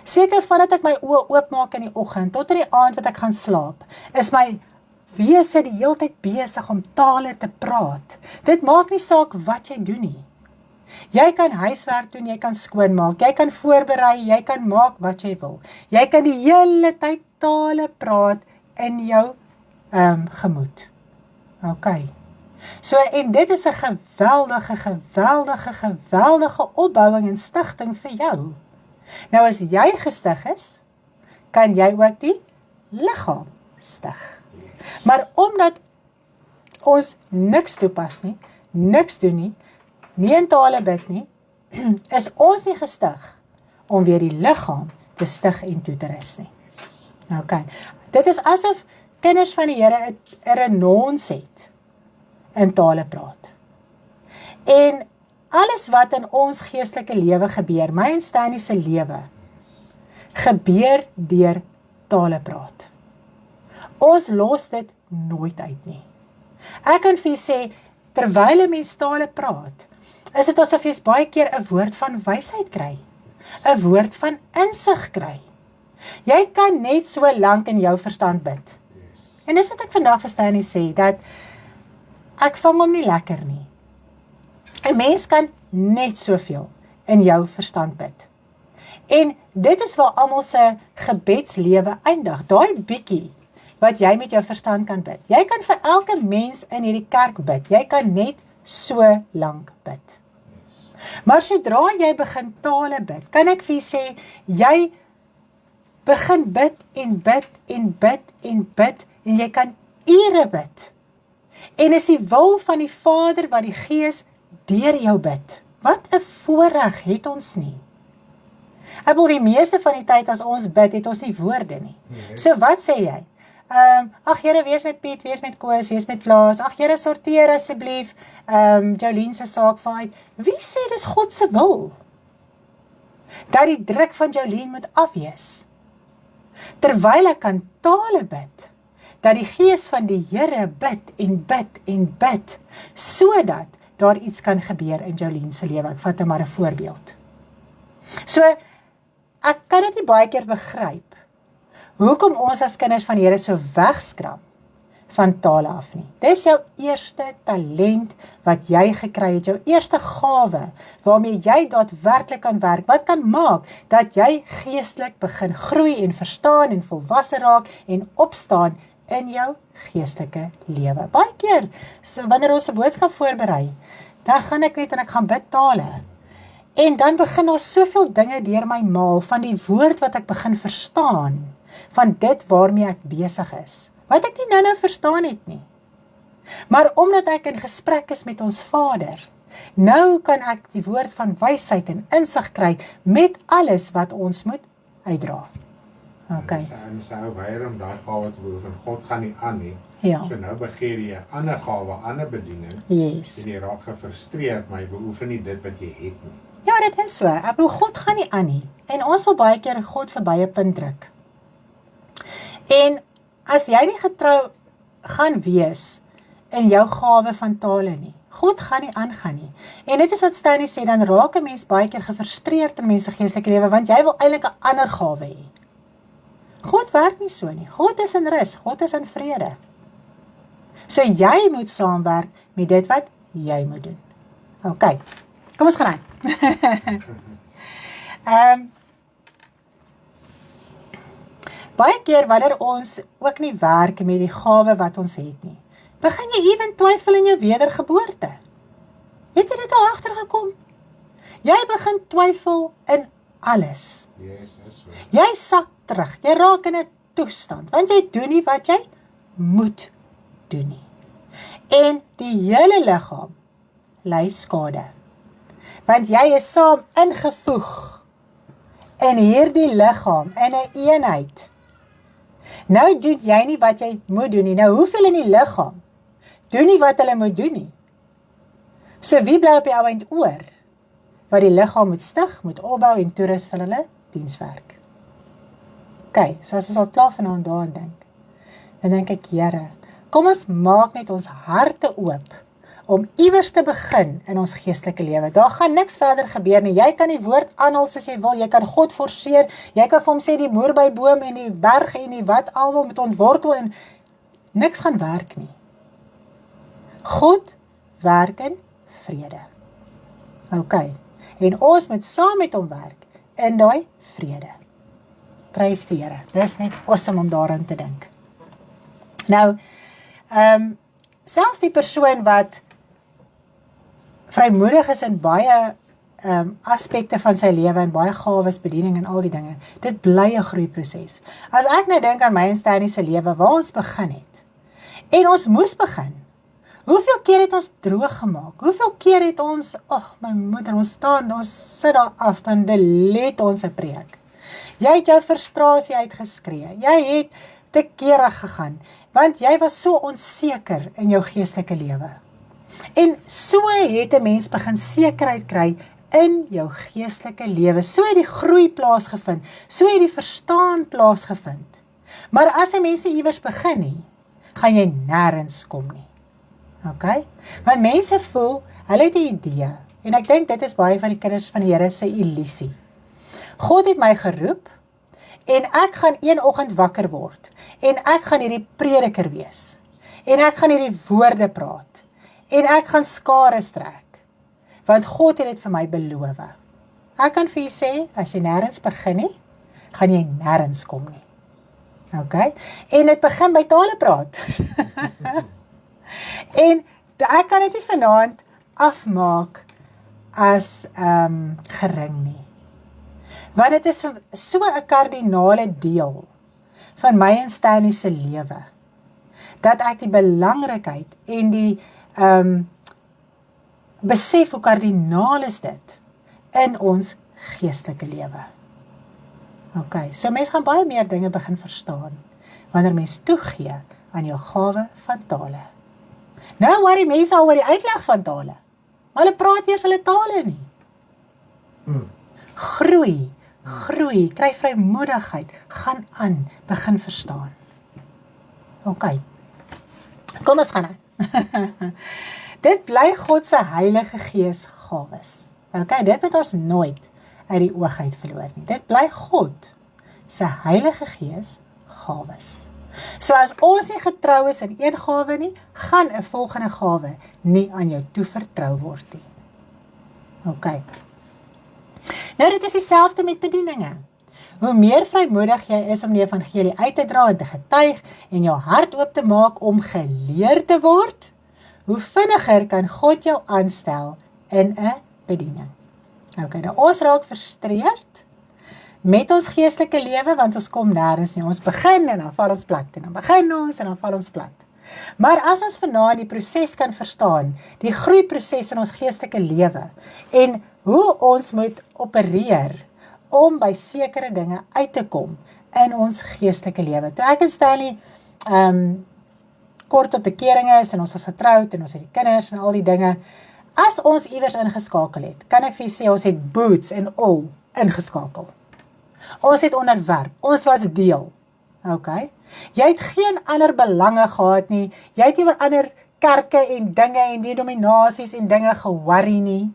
Seker vandat ek my oë oopmaak in die oggend, tot in die aand wat ek gaan slaap, is my wese die hele tyd besig om tale te praat. Dit maak nie saak wat jy doen nie. Jy kan huiswerk doen, jy kan skoonmaak, jy kan voorberei, jy kan maak wat jy wil. Jy kan die hele tyd tale praat in jou gemoed. Okay. So, en dit is 'n geweldige opbouing en stigting vir jou. Nou as jy gestig is, kan jy ook die liggaam stig. Maar omdat ons niks toepas nie, niks doen nie, nie in tale bid nie, is ons nie gestig om weer die liggaam te stig en toe te rus nie. Okay. Dit is asof kinders van die Here 'n renons het in tale praat. En alles wat in ons geestelike lewe gebeur, my en Stanley se lewe, gebeur deur tale praat. Ons los dit nooit uit nie. Ek kan vir jy sê, terwyl 'n mens tale praat, is dit asof jy baie keer 'n woord van wysheid kry, 'n woord van insig kry. Jy kan net so lank in jou verstand bid. En dis wat ek vandag vir Stanley sê, dat ek vang hom nie lekker nie. 'n Mens kan net soveel in jou verstand bid. En dit is waar almal se gebedslewe eindig, daai bietjie wat jy met jou verstand kan bid. Jy kan vir elke mens in hierdie kerk bid, jy kan net so lank bid. Maar sodra jy begin tale bid, kan ek vir jy sê, jy begin bid en bid en bid en bid, en jy kan ure bid. En is die wil van die Vader wat die Gees deur jou bid. Wat 'n voorreg het ons nie. Ek wil die meeste van die tyd as ons bid, het ons nie woorde nie. So wat sê jy? Ag Here, wees met Piet, wees met Koos, wees met Klaas. Ag Here, sorteer asseblief Jolien se saak vir uit. Wie sê dis God se wil? Dat die druk van Jolien moet afwees. Terwyl ek kan tale bid, dat die Gees van die Here bid en bid en bid, sodat daar iets kan gebeur in Jolien se lewe. Ek vat maar 'n voorbeeld. So, ek kan dit nie baie keer begryp, hoekom ons as kinders van die Here so wegskram van tale af nie. Dis jou eerste talent wat jy gekry het, jou eerste gawe, waarmee jy daadwerklik kan werk, wat kan maak, dat jy geestelik begin groei en verstaan en volwasse raak en opstaan in jou geestelike lewe. Baie keer, so wanneer ons 'n boodskap voorberei, dan gaan ek net en ek gaan bid tale. En dan begin daar soveel dinge deur my maal, van die woord wat ek begin verstaan, van dit waarmee ek besig is, wat ek nie nou verstaan het nie. Maar omdat ek in gesprek is met ons Vader, nou kan ek die woord van wysheid en insig kry, met alles wat ons moet uitdra. Okay. En sy hou weier om daai gawe te beoefen, God gaan nie aan nie. Ja. So nou begeer jy 'n ander gawe, 'n ander bediening, Yes. en jy raak gefrustreerd, maar jy beoefen nie dit wat jy het nie. Ja, dit is so. Ek bedoel, God gaan nie aan nie. En ons wil baie keer God verby 'n punt druk. En as jy nie getrou gaan wees in jou gawe van tale nie, God gaan nie aangaan nie. En dit is wat Stanley sê, dan raak 'n mens baie keer gefrustreerd in mense geestelike lewe, want jy wil eintlik 'n ander gawe hê. God werk nie so nie. God is in rus, God is in vrede. So jy moet saamwerk met dit wat jy moet doen. Okay, kom ons gaan aan. Baie keer wanneer ons ook nie werk met die gawe wat ons het nie, begin jy ewen twyfel in jou wedergeboorte. Het jy dit al agtergekom? Jy begin twyfel in alles. Yes, is so. Jy sak terug, jy raak in 'n toestand, want jy doen nie wat jy moet doen nie. En die hele liggaam ly skade. Want jy is saam ingevoeg in hierdie liggaam, in 'n eenheid. Nou doen jy nie wat jy moet doen nie. Nou hoeveel in die liggaam doen nie wat hulle moet doen nie. So wie bly op die ouend oor? Wat die liggaam moet stig, moet opbou en toerus vir hulle dienswerk. OK, so as ons al klaar vanaand daaraan dink, dan dink ek, Here, kom ons maak net ons harte oop om iewers te begin in ons geestelike lewe. Daar gaan niks verder gebeur nie. Jy kan die woord aanhaal soos jy wil, jy kan God forceer, jy kan vir hom sê die moerbeiboom en die berg en die wat almal moet ontwortel en niks gaan werk nie. God werk in vrede. OK, en ons moet saam met hom werk in daai vrede. Prys die Here. Dis net awesome om daaraan te dink. Nou, selfs die persoon wat vrymoedig is in baie aspekte van sy lewe en baie gawes, bediening en al die dinge, dit bly 'n groeiproses. As ek nou dink aan my en Stanley se lewe, waar ons begin het, en ons moes begin, hoeveel keer het ons droog gemaak? Hoeveel keer het ons, my moeder, ons sit daar af, dan delete ons 'n preek. Jy het jou frustrasie uitgeskree, jy het te kere gegaan, want jy was so onseker in jou geestelike lewe. En so het 'n mens begin sekerheid kry in jou geestelike lewe. So het die groei plaasgevind, so het die verstaan plaasgevind. Maar as 'n mens nie iewers begin nie, gaan jy nêrens kom nie. OK? Want mense voel, hulle het 'n idee, en ek dink dit is baie van die kinders van die Here se illusie. God het my geroep, en ek gaan een oggend wakker word, en ek gaan hierdie prediker wees, en ek gaan hierdie woorde praat, en ek gaan skare trek, want God het dit vir my beloof. Ek kan vir jy sê, as jy nêrens begin nie, gaan jy nêrens kom nie. OK? En dit begin by tale praat. En ek kan dit nie vanaand afmaak as gering nie. Want dit is so 'n kardinale deel van my en Stanley se lewe, dat ek die belangrikheid en die besef hoe kardinaal is dit in ons geestelike lewe. OK, so mens gaan baie meer dinge begin verstaan, wanneer mens toegee aan jou gawe van tale. Nou worry mense al oor die uitleg van tale, maar hulle praat eers hulle tale nie. Groei, kry vrymoedigheid, gaan aan, begin verstaan. OK, kom ons gaan aan. Dit bly God se Heilige Gees gawes. OK, dit moet ons nooit uit die oog uit verloor nie. Dit bly God se Heilige Gees gawes. So as ons nie getrou is in een gawe nie, gaan 'n volgende gawe nie aan jou toevertrou word nie. OK. Nou dit is dieselfde met bedieninge. Hoe meer vrymoedig jy is om die evangelie uit te dra en te getuig en jou hart oop te maak om geleer te word, hoe vinniger kan God jou aanstel in 'n bediening. OK, nou ons raak frustreerd met ons geestelike lewe, want ons kom nêrens nie. Ons begin en dan val ons plat, en dan begin ons en dan val ons plat. Maar as ons vanaand die proses kan verstaan, die groeiproses in ons geestelike lewe, en hoe ons moet opereer om by sekere dinge uit te kom in ons geestelike lewe. Toe ek en Stanley kort op bekering is, en ons was getroud, en ons het die kinders en al die dinge, as ons iewers ingeskakel het, kan ek vir jy sê, ons het boots en all ingeskakel. Ons het onderwerp, ons was deel. OK? Jy het geen ander belange gehad nie, jy het nie oor ander kerke en dinge en denominasies en dinge geworry nie.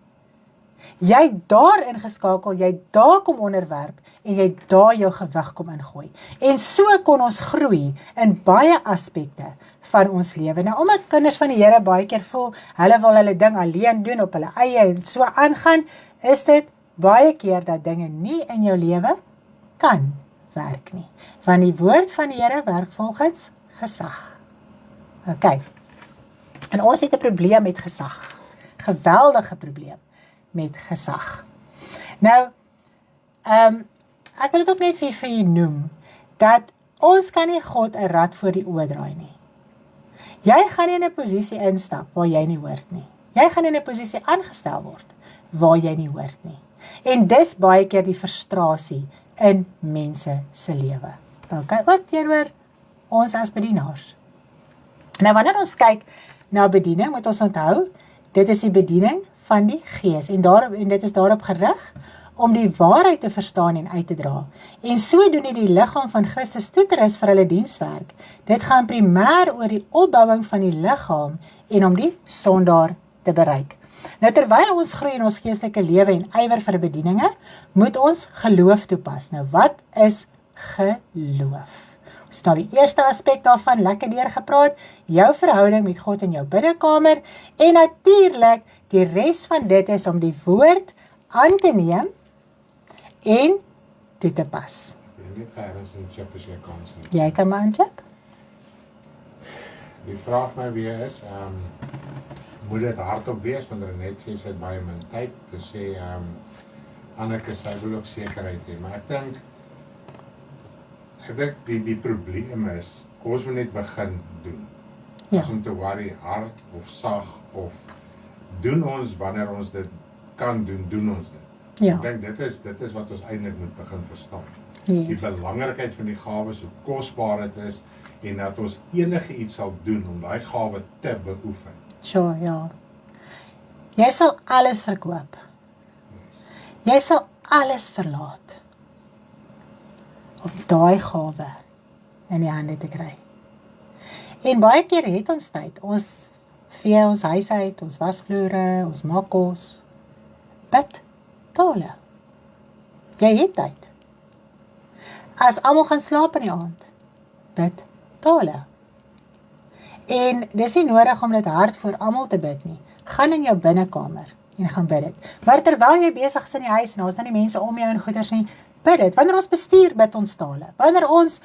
Jy het daar ingeskakel, jy het daar kom onderwerp, en jy het daar jou gewig kom ingooi. En so kon ons groei in baie aspekte van ons lewe. Nou, omdat kinders van die Here baie keer voel, hulle wil hulle ding alleen doen, op hulle eie en so aangaan, is dit baie keer dat dinge nie in jou lewe kan werk nie. Want die woord van die Here werk volgens gesag. OK. En ons het 'n probleem met gesag. Geweldige probleem met gesag. Nou, ek wil dit ook net vir jy noem, dat ons kan nie God 'n rad voor die oë draai nie. Jy gaan nie in 'n posisie instap waar jy nie hoort nie. Jy gaan in 'n posisie aangestel word waar jy nie hoort nie. En dis baie keer die frustrasie in mense se lewe. Okay, ook teenoor ons as bedienaars. Nou wanneer ons kyk na bediening, moet ons onthou, dit is die bediening van die Gees en dit is daarop gerig om die waarheid te verstaan en uit te dra. En sodoende die liggaam van Christus toe te rus vir hulle dienswerk. Dit gaan primêr oor die opbouing van die liggaam en om die sondaar te bereik. Nou terwyl ons groei in ons geestelike lewe en ywer vir bedieninge, moet ons geloof toepas. Nou wat is geloof? Ons het al die eerste aspek daarvan lekker deurgepraat, jou verhouding met God in jou binnekamer, en natuurlik die res van dit is om die woord aan te neem en toe te pas. Ek weet nie gerus en chip as jy kan sien. Jy kan maar aanchip? Die vraag nou weer is, moet dit hardop wees, want Renet sê sy het baie min tyd, te sê, Anneke, sy wil ook sekerheid hê, maar ek dink die probleem is, ons moet net begin doen. Ja. As om te worry, hard of sag, of doen ons wanneer ons dit kan doen, doen ons dit. Ja. Ek dink dit is wat ons eintlik moet begin verstaan. Die Yes. belangrikheid van die gawes, hoe kosbaar dit is, en dat ons enige iets sal doen om daai gawe te beoefen. Sure, ja. Jy sal alles verkoop. Yes. Jy sal alles verlaat om daai gawe in die hande te kry. En baie keer het ons tyd. Ons vee ons huis uit, ons wasvloere, ons maak kos. Bid, tale. Jy het tyd. As almal gaan slaap in die aand, bid, tale. En dis nie nodig om dit hard vir almal te bid nie. Gaan in jou binnekamer en gaan bid dit. Maar terwyl jy besig is in die huis en daar's nou nie mense om jou en goeders nie, bid dit. Wanneer ons bestuur, bid ons tale. Wanneer ons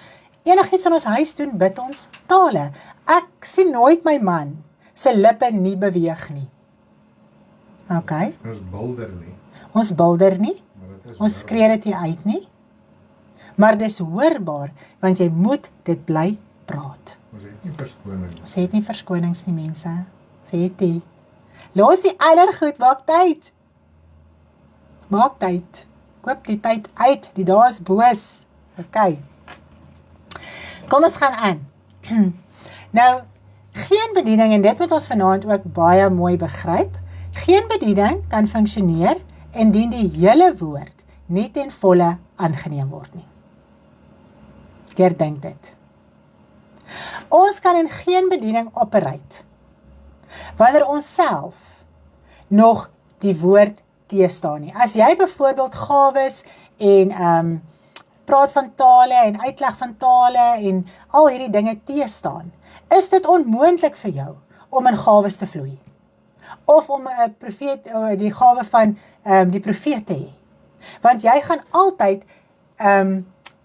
enigiets in ons huis doen, bid ons tale. Ek sien nooit my man se lippe nie beweeg nie. Okay? Ons bilder nie, Ons bilder nie, maar dit is ons skree dit nie uit nie. Maar dis hoorbaar, want jy moet dit bly praat. Ons het nie verskoning. Ons het nie verskonings nie, mense. Ons het nie. Los die ander goed, maak tyd. Maak tyd. Koop die tyd uit, die dae is boos. Okay. Kom ons gaan aan. Nou, geen bediening, en dit moet ons vanaand ook baie mooi begryp, geen bediening kan funksioneer indien die hele woord nie ten volle aangeneem word nie. Deurdink dit. Ons kan in geen bediening operate wanneer ons self nog die woord teestaan nie. As jy byvoorbeeld gawes en praat van tale en uitleg van tale en al hierdie dinge teestaan, is dit onmoontlik vir jou om in gawes te vloei. Of om 'n profeet, die gawe van die profeet te hê. Want jy gaan altyd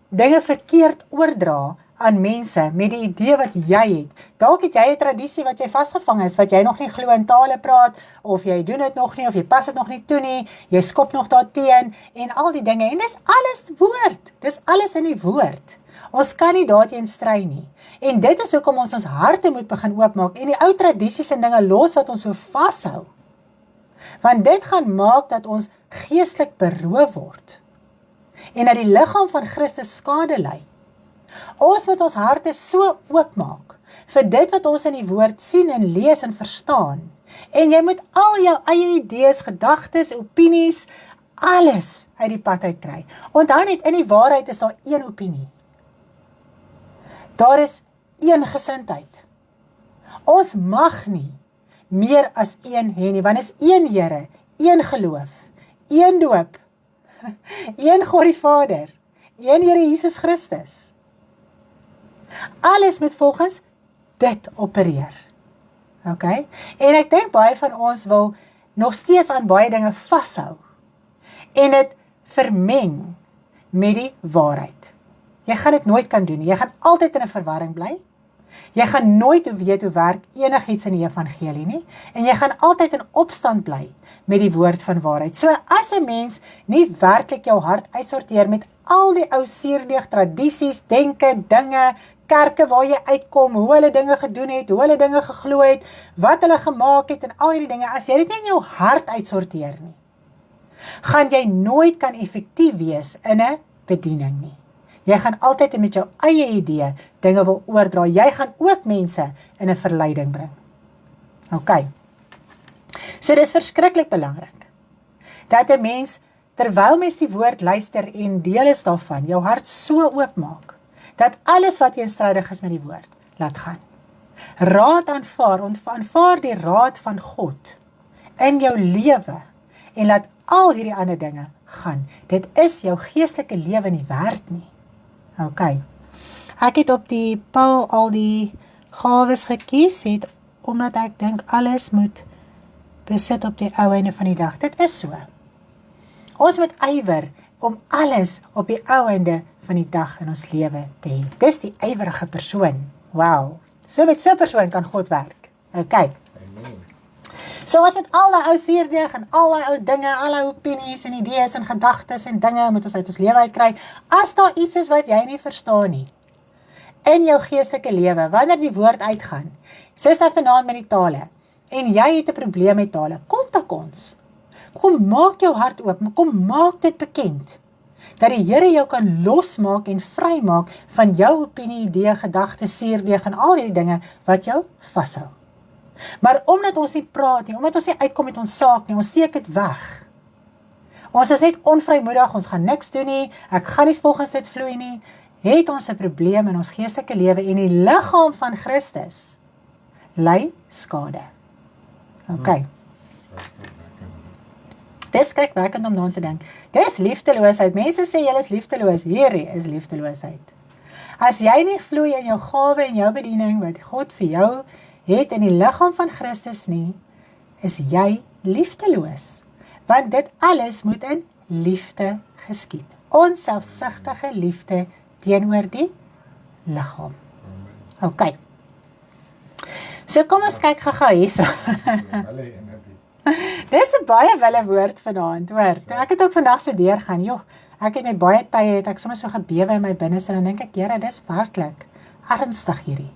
dinge verkeerd oordra aan mense met die idee wat jy het. Dalk het jy 'n tradisie wat jy vasgevang is, wat jy nog nie glo in tale praat, of jy doen dit nog nie, of jy pas dit nog nie toe nie, jy skop nog daarteen, en al die dinge, en dis alles woord, dis alles in die woord. Ons kan nie daarteen stry nie. En dit is hoekom ons harte moet begin oopmaak, en die ou tradisies en dinge los wat ons so vashou. Want dit gaan maak dat ons geestelik beroof word, en dat die liggaam van Christus skade ly. Ons moet ons harte so oopmaak vir dit wat ons in die woord sien en lees en verstaan. En jy moet al jou eie idees, gedagtes, opinies, alles uit die pad uit kry. Onthou net, in die waarheid is daar een opinie. Daar is een gesindheid. Ons mag nie meer as een hê nie, want is een Here, een geloof, een doop, een God die Vader, een Here Jesus Christus. Alles moet volgens dit opereer. Okay? En ek dink baie van ons wil nog steeds aan baie dinge vashou en dit vermeng met die waarheid. Jy gaan dit nooit kan doen nie. Jy gaan altyd in 'n verwarring bly. Jy gaan nooit weet hoe werk enigiets in die evangelie nie, en jy gaan altyd in opstand bly met die woord van waarheid. So as 'n mens nie werklik jou hart uitsorteer met al die ou suurdeeg tradisies, denke, dinge, kerke waar jy uitkom, hoe hulle dinge gedoen het, hoe hulle dinge geglo het, wat hulle gemaak het en al hierdie dinge, as jy dit nie in jou hart uitsorteer nie, gaan jy nooit kan effektief wees in 'n bediening nie. Jy gaan altyd met jou eie idee dinge wil oordra. Jy gaan ook mense in 'n verleiding bring. OK. So dis verskriklik belangrik dat 'n mens, terwyl mens die woord luister en deel is daarvan, jou hart so oopmaak, dat alles wat teenstrydig is met die woord, laat gaan. Raad aanvaar die raad van God in jou lewe en laat al hierdie ander dinge gaan. Dit is jou geestelike lewe nie werd nie. OK. Ek het op die Paul al die gawes gekies, omdat ek dink alles moet besit op die ou einde van die dag. Dit is so. Ons moet ywer om alles op die ou einde van die dag in ons lewe te hê. Dis die ywerige persoon. Wow. So met so 'n persoon kan God werk. OK. Amen. So ons met al die ou suurdeeg en al die ou dinge, al die opinies en idees en gedagtes en dinge moet ons uit ons lewe uitkry. As daar iets is wat jy nie verstaan nie, in jou geestelike lewe, wanneer die woord uitgaan, soos nou vanaand met die tale, en jy het 'n probleem met tale, kontak ons. Kom maak jou hart oop, kom maak dit bekend, dat die Here jou kan losmaak en vrymaak van jou opinie, idee, gedagte, suurdeeg en al die dinge wat jou vashou. Maar omdat ons nie praat nie, omdat ons nie uitkom met ons saak nie, ons steek dit weg. Ons is net onvrymoedig, ons gaan niks doen nie, ek gaan nie volgens dit vloei nie, het ons 'n probleem in ons geestelike lewe en die liggaam van Christus ly skade. OK. Dis skrikwekkend om daaraan te dink. Dis liefdeloosheid. Mense sê jy is liefdeloos. Hierdie is liefdeloosheid. As jy nie vloei in jou gawe en jou bediening wat God vir jou het in die liggaam van Christus nie, is jy liefdeloos. Want dit alles moet in liefde geskied. Onselfsugtige liefde teenoor die liggaam. OK. So kom ons kyk gou hierso. Dis 'n baie wille woord vanaand, hoor. Ek het ook vandag so deurgaan. Joh, ek het met baie tye het ek sommer so gebewe in my binneste en dan dink ek, Here, dis werklik ernstig hierdie.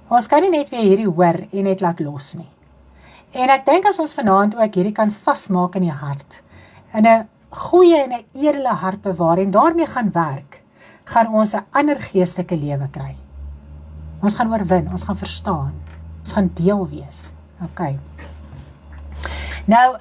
Ons kan nie net weer hierdie hoor en net laat los nie. En ek dink as ons vanaand ook hierdie kan vasmaak in die hart, in 'n goeie en 'n edele hart bewaar en daarmee gaan werk, gaan ons 'n ander geestelike lewe kry. Ons gaan oorwin, ons gaan verstaan, ons gaan deel wees. OK. Nou,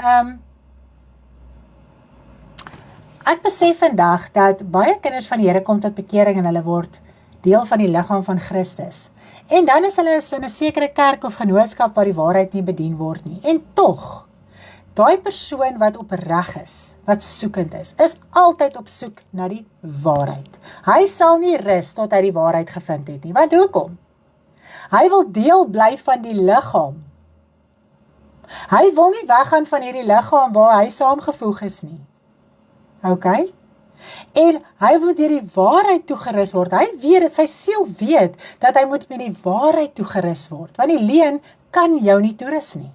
ek besef vandag dat baie kinders van die Here kom tot bekering en hulle word deel van die liggaam van Christus. En dan is hulle in 'n sekere kerk of genootskap waar die waarheid nie bedien word nie. En tog, daai persoon wat opreg is, wat soekend is altyd op soek na die waarheid. Hy sal nie rus tot hy die waarheid gevind het nie. Want hoekom? Hy wil deel bly van die liggaam. Hy wil nie weggaan van hierdie liggaam waar hy saamgevoeg is nie. OK? En hy moet deur die waarheid toegerus word. Hy weet dit, sy siel weet dat hy moet met die waarheid toegerus word. Want die leuen kan jou nie toerus nie.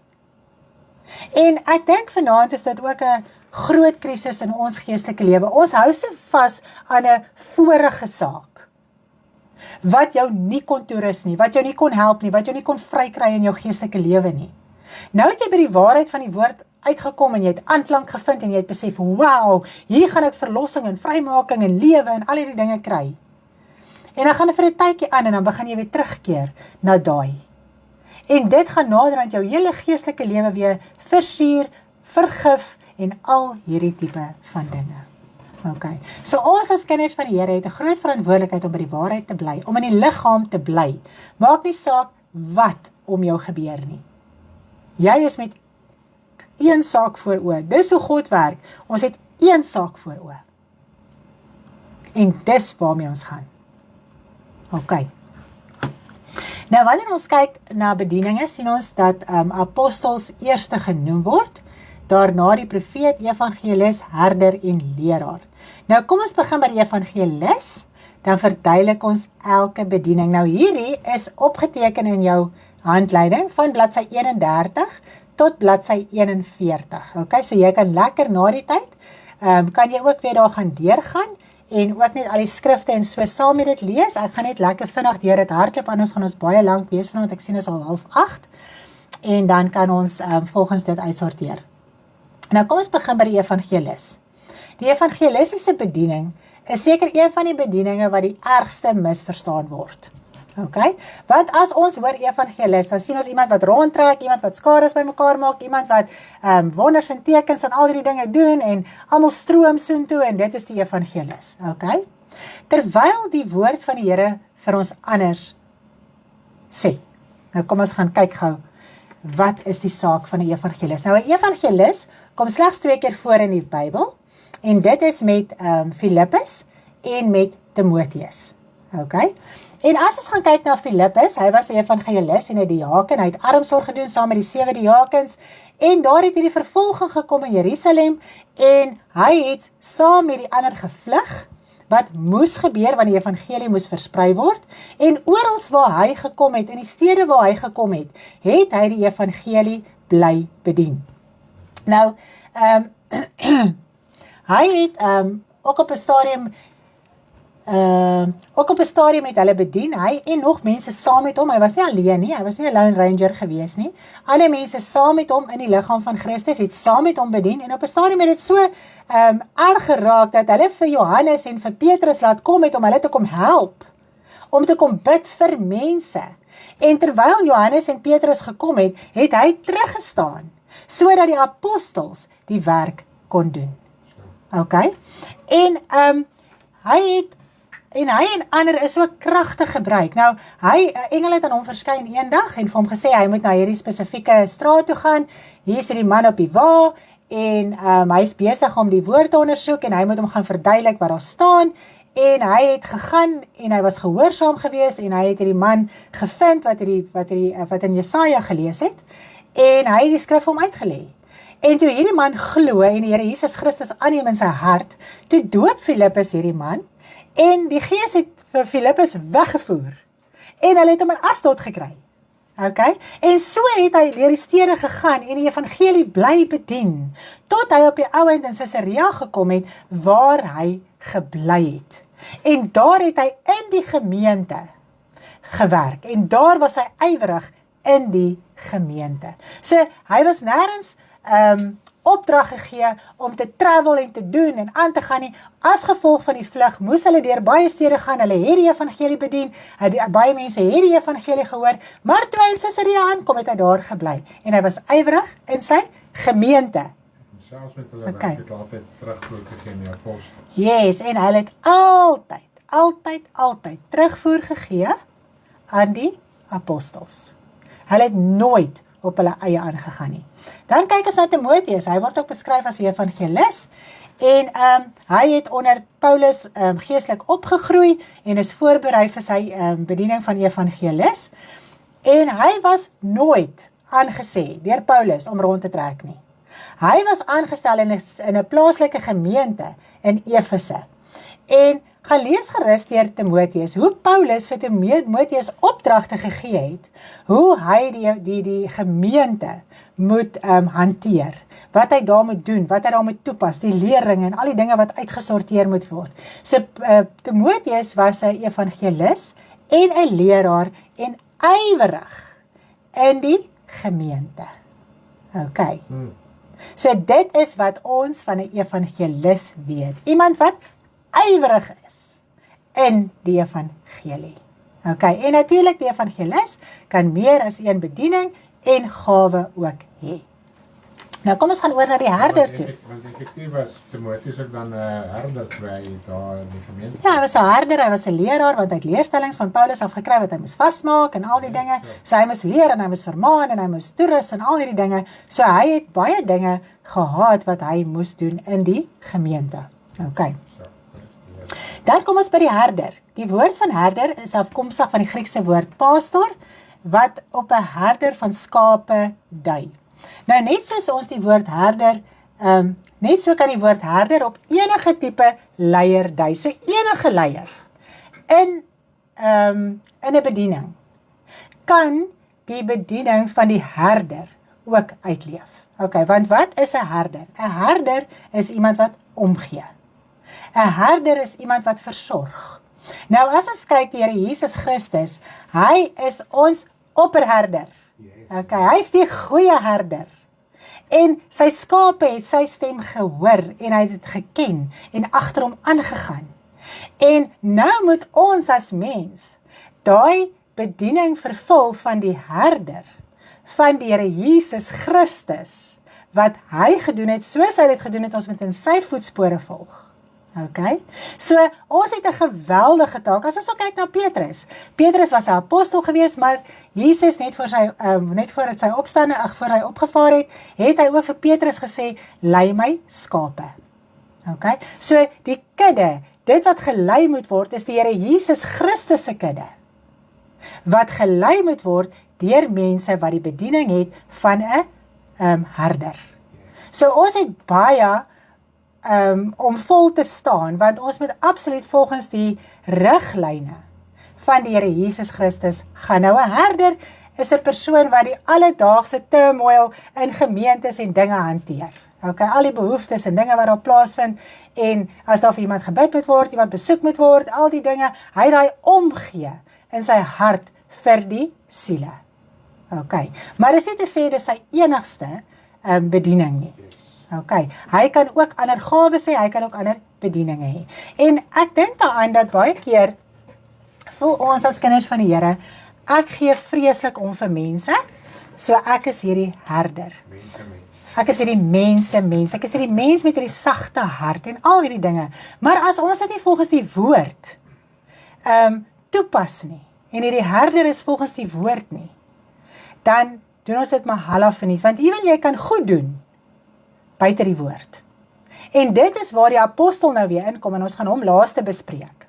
En ek dink vanaand is dit ook 'n groot krisis in ons geestelike lewe. Ons hou so vas aan 'n vorige saak wat jou nie kon toerus nie, wat jou nie kon help nie, wat jou nie kon vrykry in jou geestelike lewe nie. Nou het jy by die waarheid van die woord uitgekom en jy het aanklank gevind en jy het besef, wow, hier gaan ek verlossing en vrymaking en lewe en al hierdie dinge kry. En dan gaan dit vir 'n tydjie aan en dan begin jy weer terugkeer na daai. En dit gaan naderhand jou hele geestelike lewe weer versuur, vergif en al hierdie tipe van dinge. OK. So ons as kinders van die Here het 'n groot verantwoordelikheid om by die waarheid te bly, om in die liggaam te bly. Maak nie saak wat om jou gebeur nie. Jy is met een saak voor oë. Dis hoe God werk. Ons het een saak voor oë. En dis waarmee ons gaan. OK. Nou, wanneer ons kyk na bedieninge, sien ons dat apostels eerste genoem word, daarna die profeet, evangelis, herder en leraar. Nou, kom ons begin by die evangelis, dan verduidelik ons elke bediening. Nou, hierdie is opgeteken in jou handleiding van bladsy 31 tot bladsy 41. OK, so jy kan lekker na die tyd, kan jy ook weer daar gaan deurgaan, en ook net al die skrifte en so saam met dit lees. Ek gaan net lekker vinnig deur dit hardloop, anders gaan ons baie lank wees vanaand. Ek sien is al 7:30, en dan kan ons volgens dit uitsorteer. Nou kom ons begin by die evangelis. Die evangelisiese bediening is seker een van die bedieninge wat die ergste misverstaan word. Okay? Want as ons hoor evangelis, dan sien ons iemand wat rondtrek, iemand wat skares bymekaar maak, iemand wat wonders en tekens en al die dinge doen en almal stroom soontoe en dit is die evangelis. Okay? Terwyl die woord van die Here vir ons anders sê. Nou kom ons gaan kyk gou, wat is die saak van 'n evangelis? Nou 'n evangelis kom slegs 2 keer voor in die Bybel en dit is met Filippus en met Timoteus. Okay? En as ons gaan kyk na Filippus, hy was 'n evangelis en 'n diaken, hy het armsorg gedoen saam met die 7 diakens en daar het hierdie vervolging gekom in Jerusalem en hy het saam met die ander gevlug wat moes gebeur want die evangelie moes versprei word en oral waar hy gekom het, in die stede waar hy gekom het, het hy die evangelie bly bedien. Nou, hy het ook op 'n stadium met hulle bedien, hy en nog mense saam met hom, hy was nie alleen nie, hy was nie 'n lone ranger gewees nie, alle mense saam met hom in die liggaam van Christus het saam met hom bedien, en op 'n stadium het dit so erg geraak, dat hulle vir Johannes en vir Petrus laat kom het om hulle te kom help, om te kom bid vir mense, en terwyl Johannes en Petrus gekom het, het hy teruggestaan, sodat die apostels die werk kon doen. Okay? En hy en ander is so kragtig gebruik. Nou, engele het aan hom verskyn eendag en vir hom gesê, hy moet na hierdie spesifieke straat toe gaan, hier is die man op die wa, en hy is besig om die woord te ondersoek, en hy moet hom gaan verduidelik wat daar staan, en hy het gegaan, en hy was gehoorsaam gewees, en hy het hierdie man gevind, wat in Jesaja gelees het, en hy het die skrif vir hom uitgelê. En toe hierdie man glo, en die Here Jesus Christus aanneem in sy hart, toe doop Filippus hierdie man, en die Gees het vir Filippus weggevoer, en hulle het hom in Asdod gekry. Okay? En so het hy deur die stede gegaan, en die evangelie bly bedien, tot hy op die ouend in Caesarea gekom het, waar hy gebly het. En daar het hy in die gemeente gewerk, en daar was hy ywerig in die gemeente. So, hy was nêrens opdrag gegee om te travel en te doen en aan te gaan nie. As gevolg van die vlug moes hulle deur baie stede gaan, hulle het die evangelie bedien, baie mense het die evangelie gehoor, maar toe hy in Caesarea aankom, het hy daar gebly, en hy was ywerig in sy gemeente. Selfs met hulle werk het altyd terugvoer gegee aan die apostels. Yes, en hy het altyd terugvoer gegee aan die apostels. Hulle het nooit op hulle eie aangegaan nie. Dan kyk ons na Timoteus, hy word ook beskryf as 'n evangelis, en hy het onder Paulus geestelik opgegroei, en is voorberei vir sy bediening van evangelis, en hy was nooit aangesê deur Paulus om rond te trek nie. Hy was aangestel in 'n plaaslike gemeente in Efese, en gaan lees gerus deur Timoteus, hoe Paulus vir Timoteus opdragte gegee het, hoe hy die gemeente moet hanteer, wat hy daar moet doen, wat hy daar moet toepas, die lering en al die dinge wat uitgesorteer moet word. So Timoteus was 'n evangelis en 'n leraar en ywerig in die gemeente. Okay. So dit is wat ons van 'n evangelis weet. Iemand wat ywerig is in die evangelie. Okay, en natuurlik die evangelis kan meer as een bediening en gawe ook hê. Nou kom ons gaan oor na die herder toe. Want effektief was Timoteus ook dan 'n herder by daar in die gemeente. Ja, hy was 'n herder, hy was 'n leraar, want hy het leerstellings van Paulus af gekry wat hy moes vasmaak en al die dinge. So hy moes leer en hy moes vermaan en hy moes toerus en al hierdie dinge. So hy het baie dinge gehad wat hy moes doen in die gemeente. Okay. Dan kom ons by die herder. Die woord van herder is afkomstig van die Griekse woord pastor, wat op 'n herder van skape dui. Nou net soos ons die woord herder, net so kan die woord herder op enige tipe leier dui. So enige leier in 'n bediening kan die bediening van die herder ook uitleef. Okay, want wat is 'n herder? 'n Herder is iemand wat omgee. 'n Herder is iemand wat versorg. Nou as ons kyk die Here Jesus Christus, hy is ons opperherder. Okay, hy is die goeie herder. En sy skape het sy stem gehoor en hy het dit geken en agter hom aangegaan. En nou moet ons as mens daai bediening vervul van die herder, van die Here Jesus Christus, wat hy gedoen het, soos hy dit gedoen het, ons moet in sy voetspore volg. Okay? So, ons het 'n geweldige taak. As ons ook kyk na Petrus. Petrus was 'n apostel geweest, maar Jesus net voor sy opstanding, voor hy opgevaar het hy ook vir Petrus gesê, lei my skape. Okay? So, die kudde, dit wat gelei moet word, is die Here Jesus Christus se kudde. Wat gelei moet word deur mense wat die bediening het van 'n herder. So ons het baie om vol te staan, want ons moet absoluut volgens die riglyne van die Here Jesus Christus gaan. Nou 'n herder is 'n persoon wat die alledaagse turmoil in gemeentes en dinge hanteer. Okay, al die behoeftes en dinge wat daar plaasvind, en as daar vir iemand gebid moet word, iemand besoek moet word, al die dinge, hy daai omgee in sy hart vir die siele. Okay, maar dis nie te sê dis sy enigste bediening nie. Okay, hy kan ook ander gawes hê, hy kan ook ander bedieninge hê. En ek dink daaraan dat baie keer voel ons as kinders van die Here, ek gee vreeslik om vir mense, so ek is hierdie herder. Ek is hierdie mens, ek is hierdie mens met hierdie sagte hart en al hierdie dinge. Maar as ons dit nie volgens die woord toepas nie, en hierdie herder is volgens die woord nie, dan doen ons dit maar half verniet, want ewen jy kan goed doen buite die woord. En dit is waar die apostel nou weer inkom, en ons gaan hom laaste bespreek.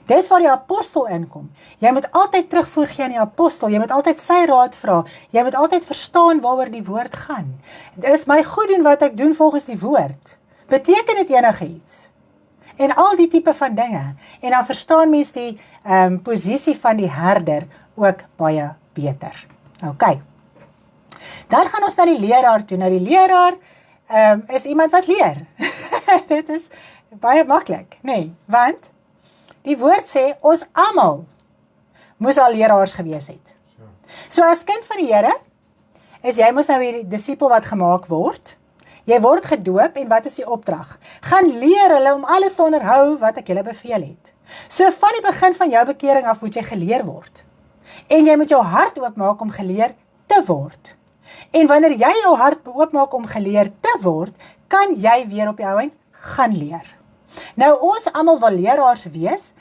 Dis waar die apostel inkom. Jy moet altyd terugvoer gee aan die apostel, jy moet altyd sy raad vra, jy moet altyd verstaan waaroor die woord gaan. Dit is my goed doen wat ek doen volgens die woord. Beteken dit enigiets? En al die tipe van dinge. En dan verstaan mens die posisie van die herder ook baie beter. Okay. Dan gaan ons na die leraar toe. Nou die leraar is iemand wat leer. Dit is baie maklik, nee, want die woord sê, ons almal moes al leraars gewees het. So as kind van die Here, is jy moes nou die disipel wat gemaak word, jy word gedoop, en wat is die opdrag? Gaan leer hulle om alles te onderhou wat ek julle beveel het. So van die begin van jou bekering af moet jy geleer word. En jy moet jou hart oopmaak om geleer te word. En wanneer jy jou hart oopmaak om geleer te word, kan jy weer op die ou eind gaan leer. Nou ons almal wil leraars wees,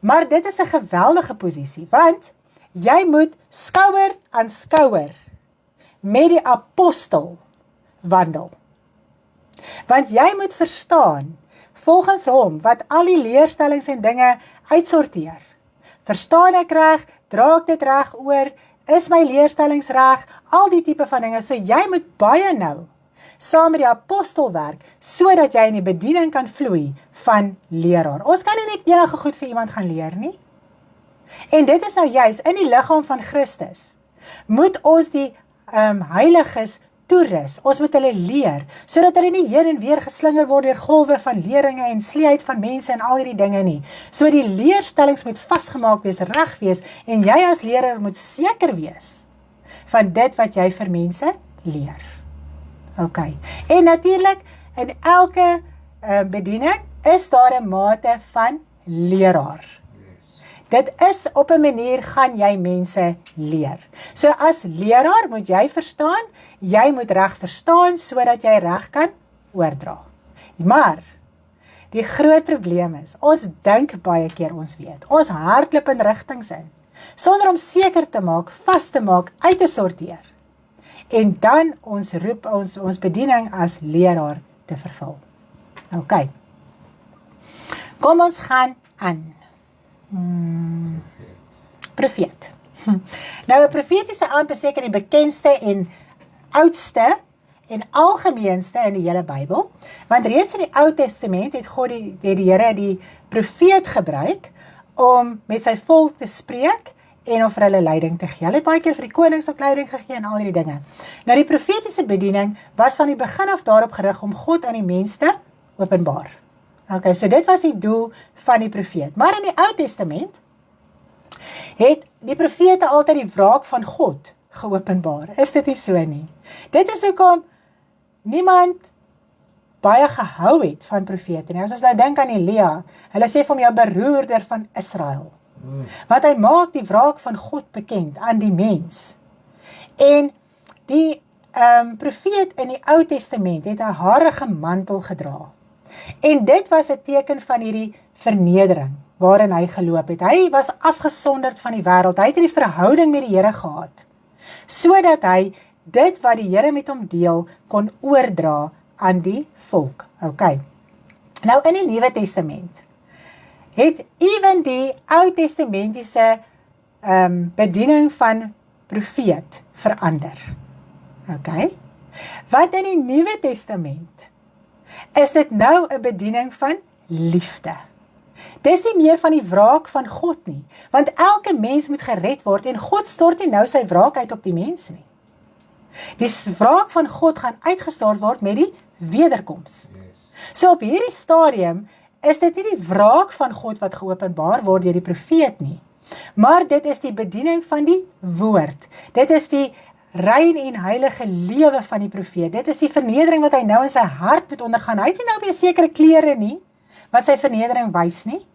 maar dit is 'n geweldige posisie, want jy moet skouer aan skouer met die apostel wandel. Want jy moet verstaan, volgens hom, wat al die leerstellings en dinge uitsorteer. Verstaan ek reg, dra ek dit reg oor, is my leerstellings reg, al die tipe van dinge, so jy moet baie nou saam met die apostel werk, sodat jy in die bediening kan vloei van leraar. Ons kan nie net enige goed vir iemand gaan leer nie. En dit is nou juist, in die liggaam van Christus, moet ons die heiliges toerus, ons moet hulle leer, sodat hulle nie heen en weer geslinger word deur golwe van leringe en sleeheid van mense en al hierdie dinge nie. So die leerstellings moet vasgemaak wees, reg wees, en jy as leraar moet seker wees van dit wat jy vir mense leer. Okay. En natuurlik, in elke bediening is daar 'n mate van leraar. Dit is op 'n manier gaan jy mense leer. So as leraar moet jy verstaan, jy moet reg verstaan, sodat jy reg kan oordra. Maar, die groot probleem is, ons dink baie keer ons weet, ons hardloop in rigtings in, sonder om seker te maak, vas te maak, uit te sorteer. En dan ons roep ons bediening as leraar te vervul. Okay. Kom ons gaan aan. Profeet. Nou 'n profetiese ampt is seker die bekendste en oudste en algemeenste in die hele Bybel, want reeds in die Ou Testament het God die Here die profeet gebruik om met sy volk te spreek en om vir hulle leiding te gee. Hulle het baie keer vir die konings ook leiding gegee en al die dinge. Nou die profetiese bediening was van die begin af daarop gerig om God aan die mens te openbaar. Okay, so dit was die doel van die profeet. Maar in die Ou Testament het die profete altyd die wraak van God geopenbaar. Is dit nie so nie? Dit is hoekom niemand baie gehou het van profete nie. As ons nou dink aan Elia, hulle sê vir hom jou beroerder van Israel. Want hy maak die wraak van God bekend aan die mens. En die profeet in die Ou Testament het 'n harige mantel gedra. En dit was 'n teken van hierdie vernedering waarin hy geloop het. Hy was afgesonderd van die wêreld. Hy het 'n verhouding met die Here gehad, sodat hy dit wat die Here met hom deel kon oordra aan die volk. Okay. Nou in die Nuwe Testament het ewen die Ou Testamentiese bediening van profeet verander. Okay. Wat in die Nuwe Testament is dit nou 'n bediening van liefde. Dis nie meer van die wraak van God nie, want elke mens moet gered word en God stort nie nou sy wraak uit op die mens nie. Die wraak van God gaan uitgestort word met die wederkoms. So op hierdie stadium is dit nie die wraak van God wat geopenbaar word deur die profeet nie, maar dit is die bediening van die woord. Dit is die rein en heilige lewe van die profeet. Dit is die vernedering wat hy nou in sy hart moet ondergaan. Hy het nie nou meer sekere klere nie, wat sy vernedering wys nie.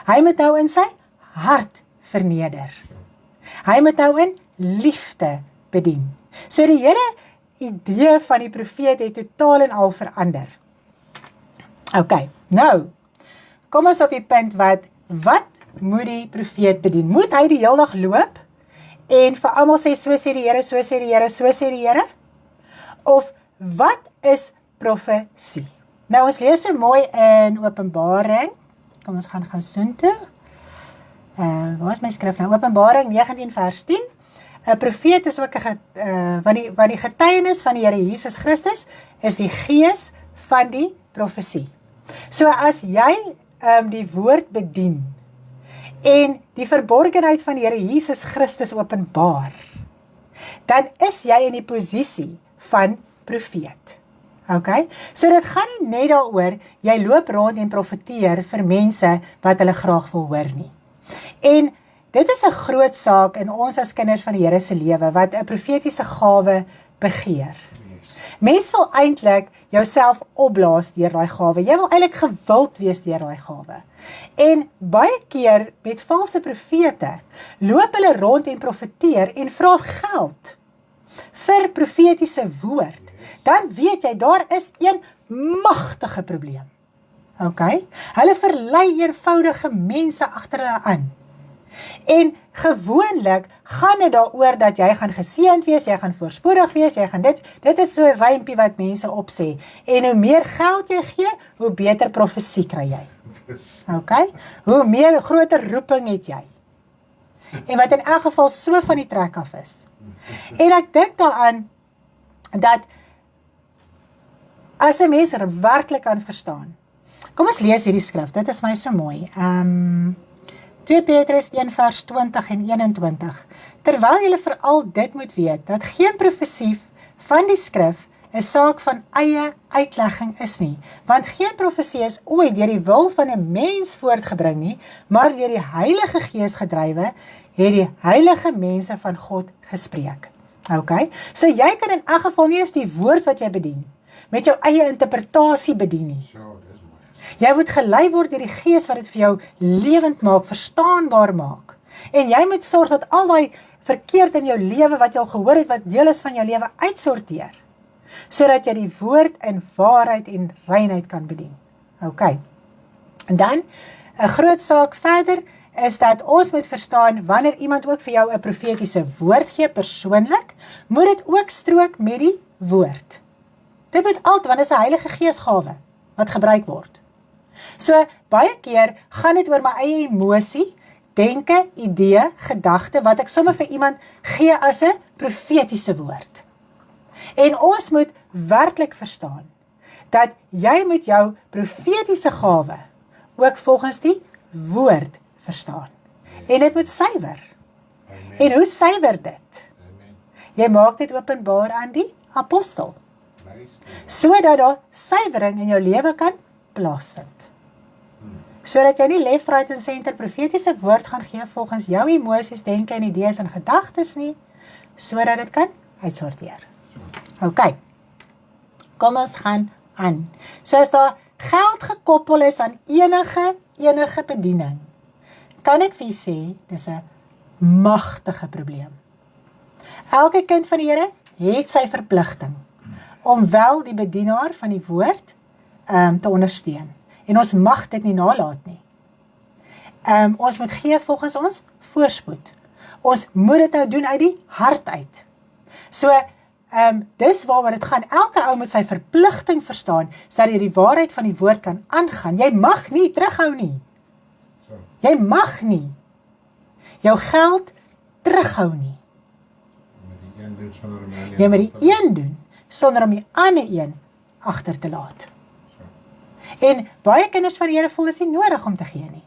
Hy moet nou in sy hart verneder. Hy moet nou in liefde bedien. So die hele idee van die profeet het totaal en al verander. Okay, nou, kom ons op die punt wat moet die profeet bedien? Moet hy die hele dag loop en vir almal sê, so sê die Here, so sê die Here, so sê die Here? Of wat is profesie? Nou ons lees so mooi in Openbaring, kom ons gaan gou soontoe. Waar is my skrif nou? Openbaring 19 vers 10. 'n Profeet is ook want die getuienis van die Here Jesus Christus is die gees van die profesie. So as jy die woord bedien en die verborgenheid van die Here Jesus Christus openbaar, dan is jy in die posisie van profeet. Okay? So dit gaan nie net daaroor, jy loop rond en profeteer vir mense wat hulle graag wil hoor nie. En dit is 'n groot saak in ons as kinders van die Here se lewe, wat 'n profetiese gawe begeer. Mens wil eintlik jouself opblaas deur daai gawe. Jy wil eintlik gewild wees deur daai gawe. En baie keer met valse profete loop hulle rond en profeteer en vra geld vir profetiese woord. Dan weet jy, daar is een magtige probleem. Okay? Hulle verlei eenvoudige mense agter hulle aan. En gewoonlik gaan dit daaroor dat jy gaan geseënd wees, jy gaan voorspoedig wees, jy gaan dit is so 'n rympie wat mense opsê. En hoe meer geld jy gee, hoe beter profesie kry jy. Okay? Hoe meer groter roeping het jy. En wat in elk geval so van die trek af is. En ek dink daaraan dat as 'n mens werklik kan verstaan. Kom ons lees hierdie skrif, dit is my so mooi. 2 Petrus 1 vers 20 en 21. Terwyl julle veral dit moet weet, dat geen profesie van die skrif 'n saak van eie uitlegging is nie, want geen profesie is ooit deur die wil van 'n mens voortgebring nie, maar deur die Heilige Gees gedrywe, het die heilige mense van God gespreek. Okay? So jy kan in elk geval nie eens die woord wat jy bedien, met jou eie interpretasie bedien nie. Jy moet gelei word deur die Gees wat dit vir jou lewend maak, verstaanbaar maak. En jy moet sorg dat al die verkeerd in jou lewe wat jy al gehoor het, wat deel is van jou lewe, uitsorteer. Sodat jy die woord in waarheid en reinheid kan bedien. Okay. En dan, 'n groot saak verder, is dat ons moet verstaan, wanneer iemand ook vir jou 'n profetiese woord gee, persoonlik, moet dit ook strook met die woord. Dit moet altyd, want dit is 'n Heilige Geesgawe, wat gebruik word. So, baie keer gaan dit oor my eie emosie, denke, idee, gedagte, wat ek sommer vir iemand gee as 'n profetiese woord. En ons moet werklik verstaan, dat jy moet jou profetiese gawe ook volgens die woord verstaan. En dit moet suiwer. En hoe suiwer dit? Jy maak dit openbaar aan die apostel, sodat daar suiwering in jou lewe kan plaasvind. Sodat jy nie left, right en center profetiese woord gaan gee volgens jou emosies, denke en idees en gedagtes nie, sodat dit kan uitsorteer. Okay. Kom ons gaan aan. So as daar geld gekoppel is aan enige bediening, kan ek vir julle sê, dis 'n magtige probleem. Elke kind van die Here het sy verpligting om wel die bedienaar van die woord te ondersteun. En ons mag dit nie nalat nie. Ons moet gee volgens ons voorspoed. Ons moet dit nou doen uit die hart uit. So, dis waaroor dit gaan. Elke ou moet sy verpligting verstaan, sodat jy die waarheid van die woord kan aangaan. Jy mag nie terughou nie. Jy mag nie jou geld terughou nie. Jy moet die een doen, sonder om die ander een agter te laat. En baie kinders van die Here voel dis nie nodig om te gee nie.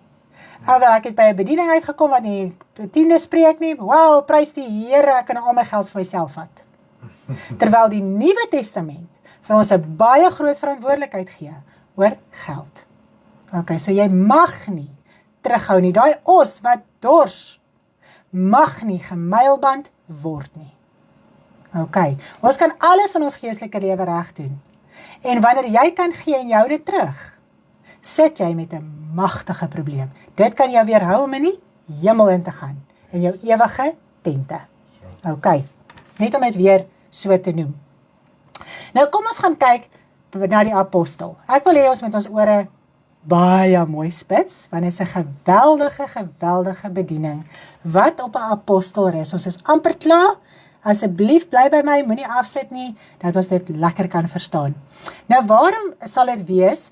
Alhoewel ek het by 'n bediening uitgekom wat nie tiende spreek nie, wow, prys die Here, ek kan al my geld vir myself vat. Terwyl die Nuwe Testament vir ons 'n baie groot verantwoordelikheid gee oor geld. Okay, so jy mag nie terughou nie. Daai os wat dors mag nie gemeilband word nie. Okay, ons kan alles in ons geestelike lewe reg doen. En wanneer jy kan gee en jou dit terug, sit jy met 'n magtige probleem. Dit kan jou weerhou om in die hemel in te gaan, in jou ewige tente. Okay, net om dit weer so te noem. Nou kom ons gaan kyk na die apostel. Ek wil hê ons met ons ore baie mooi spits, want dit is 'n geweldige bediening wat op 'n apostel rus. Ons is amper klaar. Asseblief bly by my, moenie afsit nie, dat ons dit lekker kan verstaan. Nou waarom sal dit wees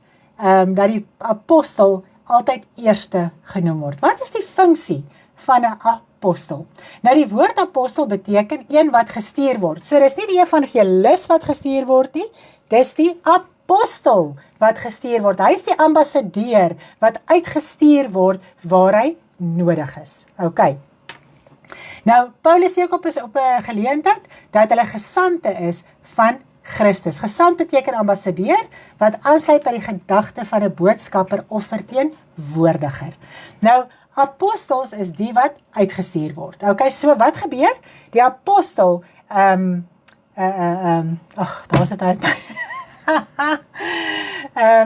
dat die apostel altyd eerste genoem word? Wat is die funksie van 'n apostel? Nou die woord apostel beteken een wat gestuur word. So dis nie die evangelis wat gestuur word nie, dis die apostel wat gestuur word. Hy is die ambassadeur wat uitgestuur word waar hy nodig is. Okay. Nou, Paulus sê ook op 'n geleentheid dat hulle gesandte is van Christus. Gesand beteken ambassadeur wat aansluit by die gedagte van 'n boodskapper of verteenwoordiger. Nou, apostels is die wat uitgestuur word. Okay, so wat gebeur? Die apostel, daar is dit uit.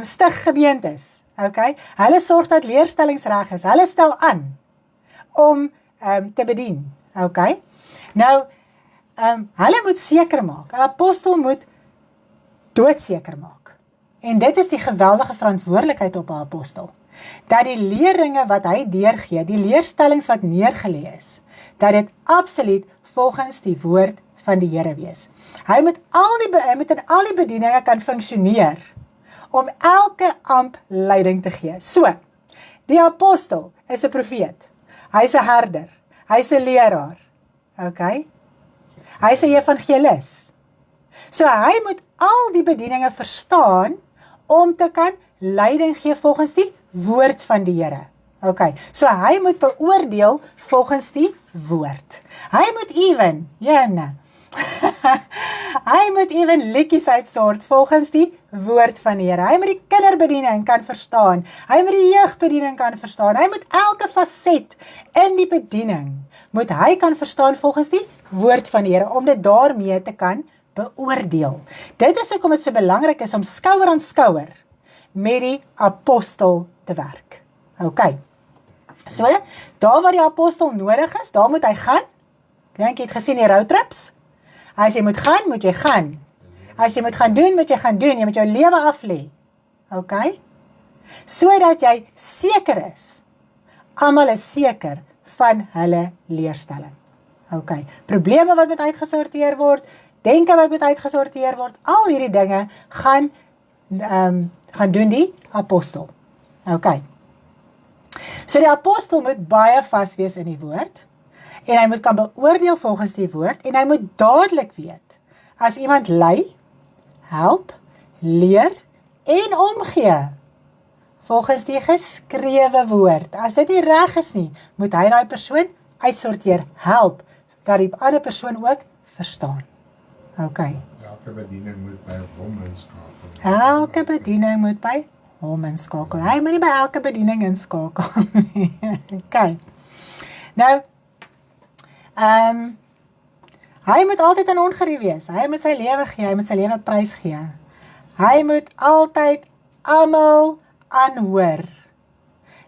Stig gemeentes. Okay, hulle sorg dat leerstellings reg is. Hulle stel aan om te bedien. Okay, nou, hulle moet seker maak. 'n Apostel moet doodseker maak. En dit is die geweldige verantwoordelikheid op 'n apostel. Dat die leringe wat hy deurgee, die leerstellings wat neergelê is, dat dit absoluut volgens die woord van die Here wees. Hy moet in al die bedieninge kan funksioneer om elke amp leiding te gee. So, die apostel is 'n profeet. Hy is 'n herder. Hy is 'n leraar. Okay? Hy is 'n evangelis. So hy moet al die bedieninge verstaan om te kan leiding gee volgens die woord van die Here. Okay, so hy moet beoordeel volgens die woord. Hy moet ewen, hy moet ewen liedjies uitsort volgens die woord van die Here. Hy moet die kinderbediening kan verstaan. Hy moet die jeugbediening kan verstaan. Hy moet elke faset in die bediening moet hy kan verstaan volgens die woord van die Here om dit daarmee te kan beoordeel. Dit is hoekom dit so belangrik is om skouer aan skouer met die apostel te werk. Okay. So, daar waar die apostel nodig is, daar moet hy gaan. Ek dink jy het gesien die roadtrips. As jy moet gaan, moet jy gaan. As jy moet gaan doen, moet jy gaan doen. Jy moet jou lewe aflê. Okay? Sodat jy seker is. Almal is seker van hulle leerstelling. Okay. Probleme wat moet uitgesorteer word, denke wat moet uitgesorteer word, al hierdie dinge gaan doen die apostel. Okay. So die apostel moet baie vas wees in die woord, en hy moet kan beoordeel volgens die woord, en hy moet dadelik weet, as iemand lei, help, leer, en omgee, volgens die geskrewe woord. As dit nie reg is nie, moet hy daai persoon uitsorteer, help, dat die ander persoon ook verstaan. Okay. Elke bediening moet by hom inskakel. Elke bediening moet by hom inskakel. Hy moet nie by elke bediening inskakel. Okay. Nou, hy moet altyd in ongerie wees. Hy moet sy lewe gee, hy moet sy lewe prys gee. Hy moet altyd almal aanhoor.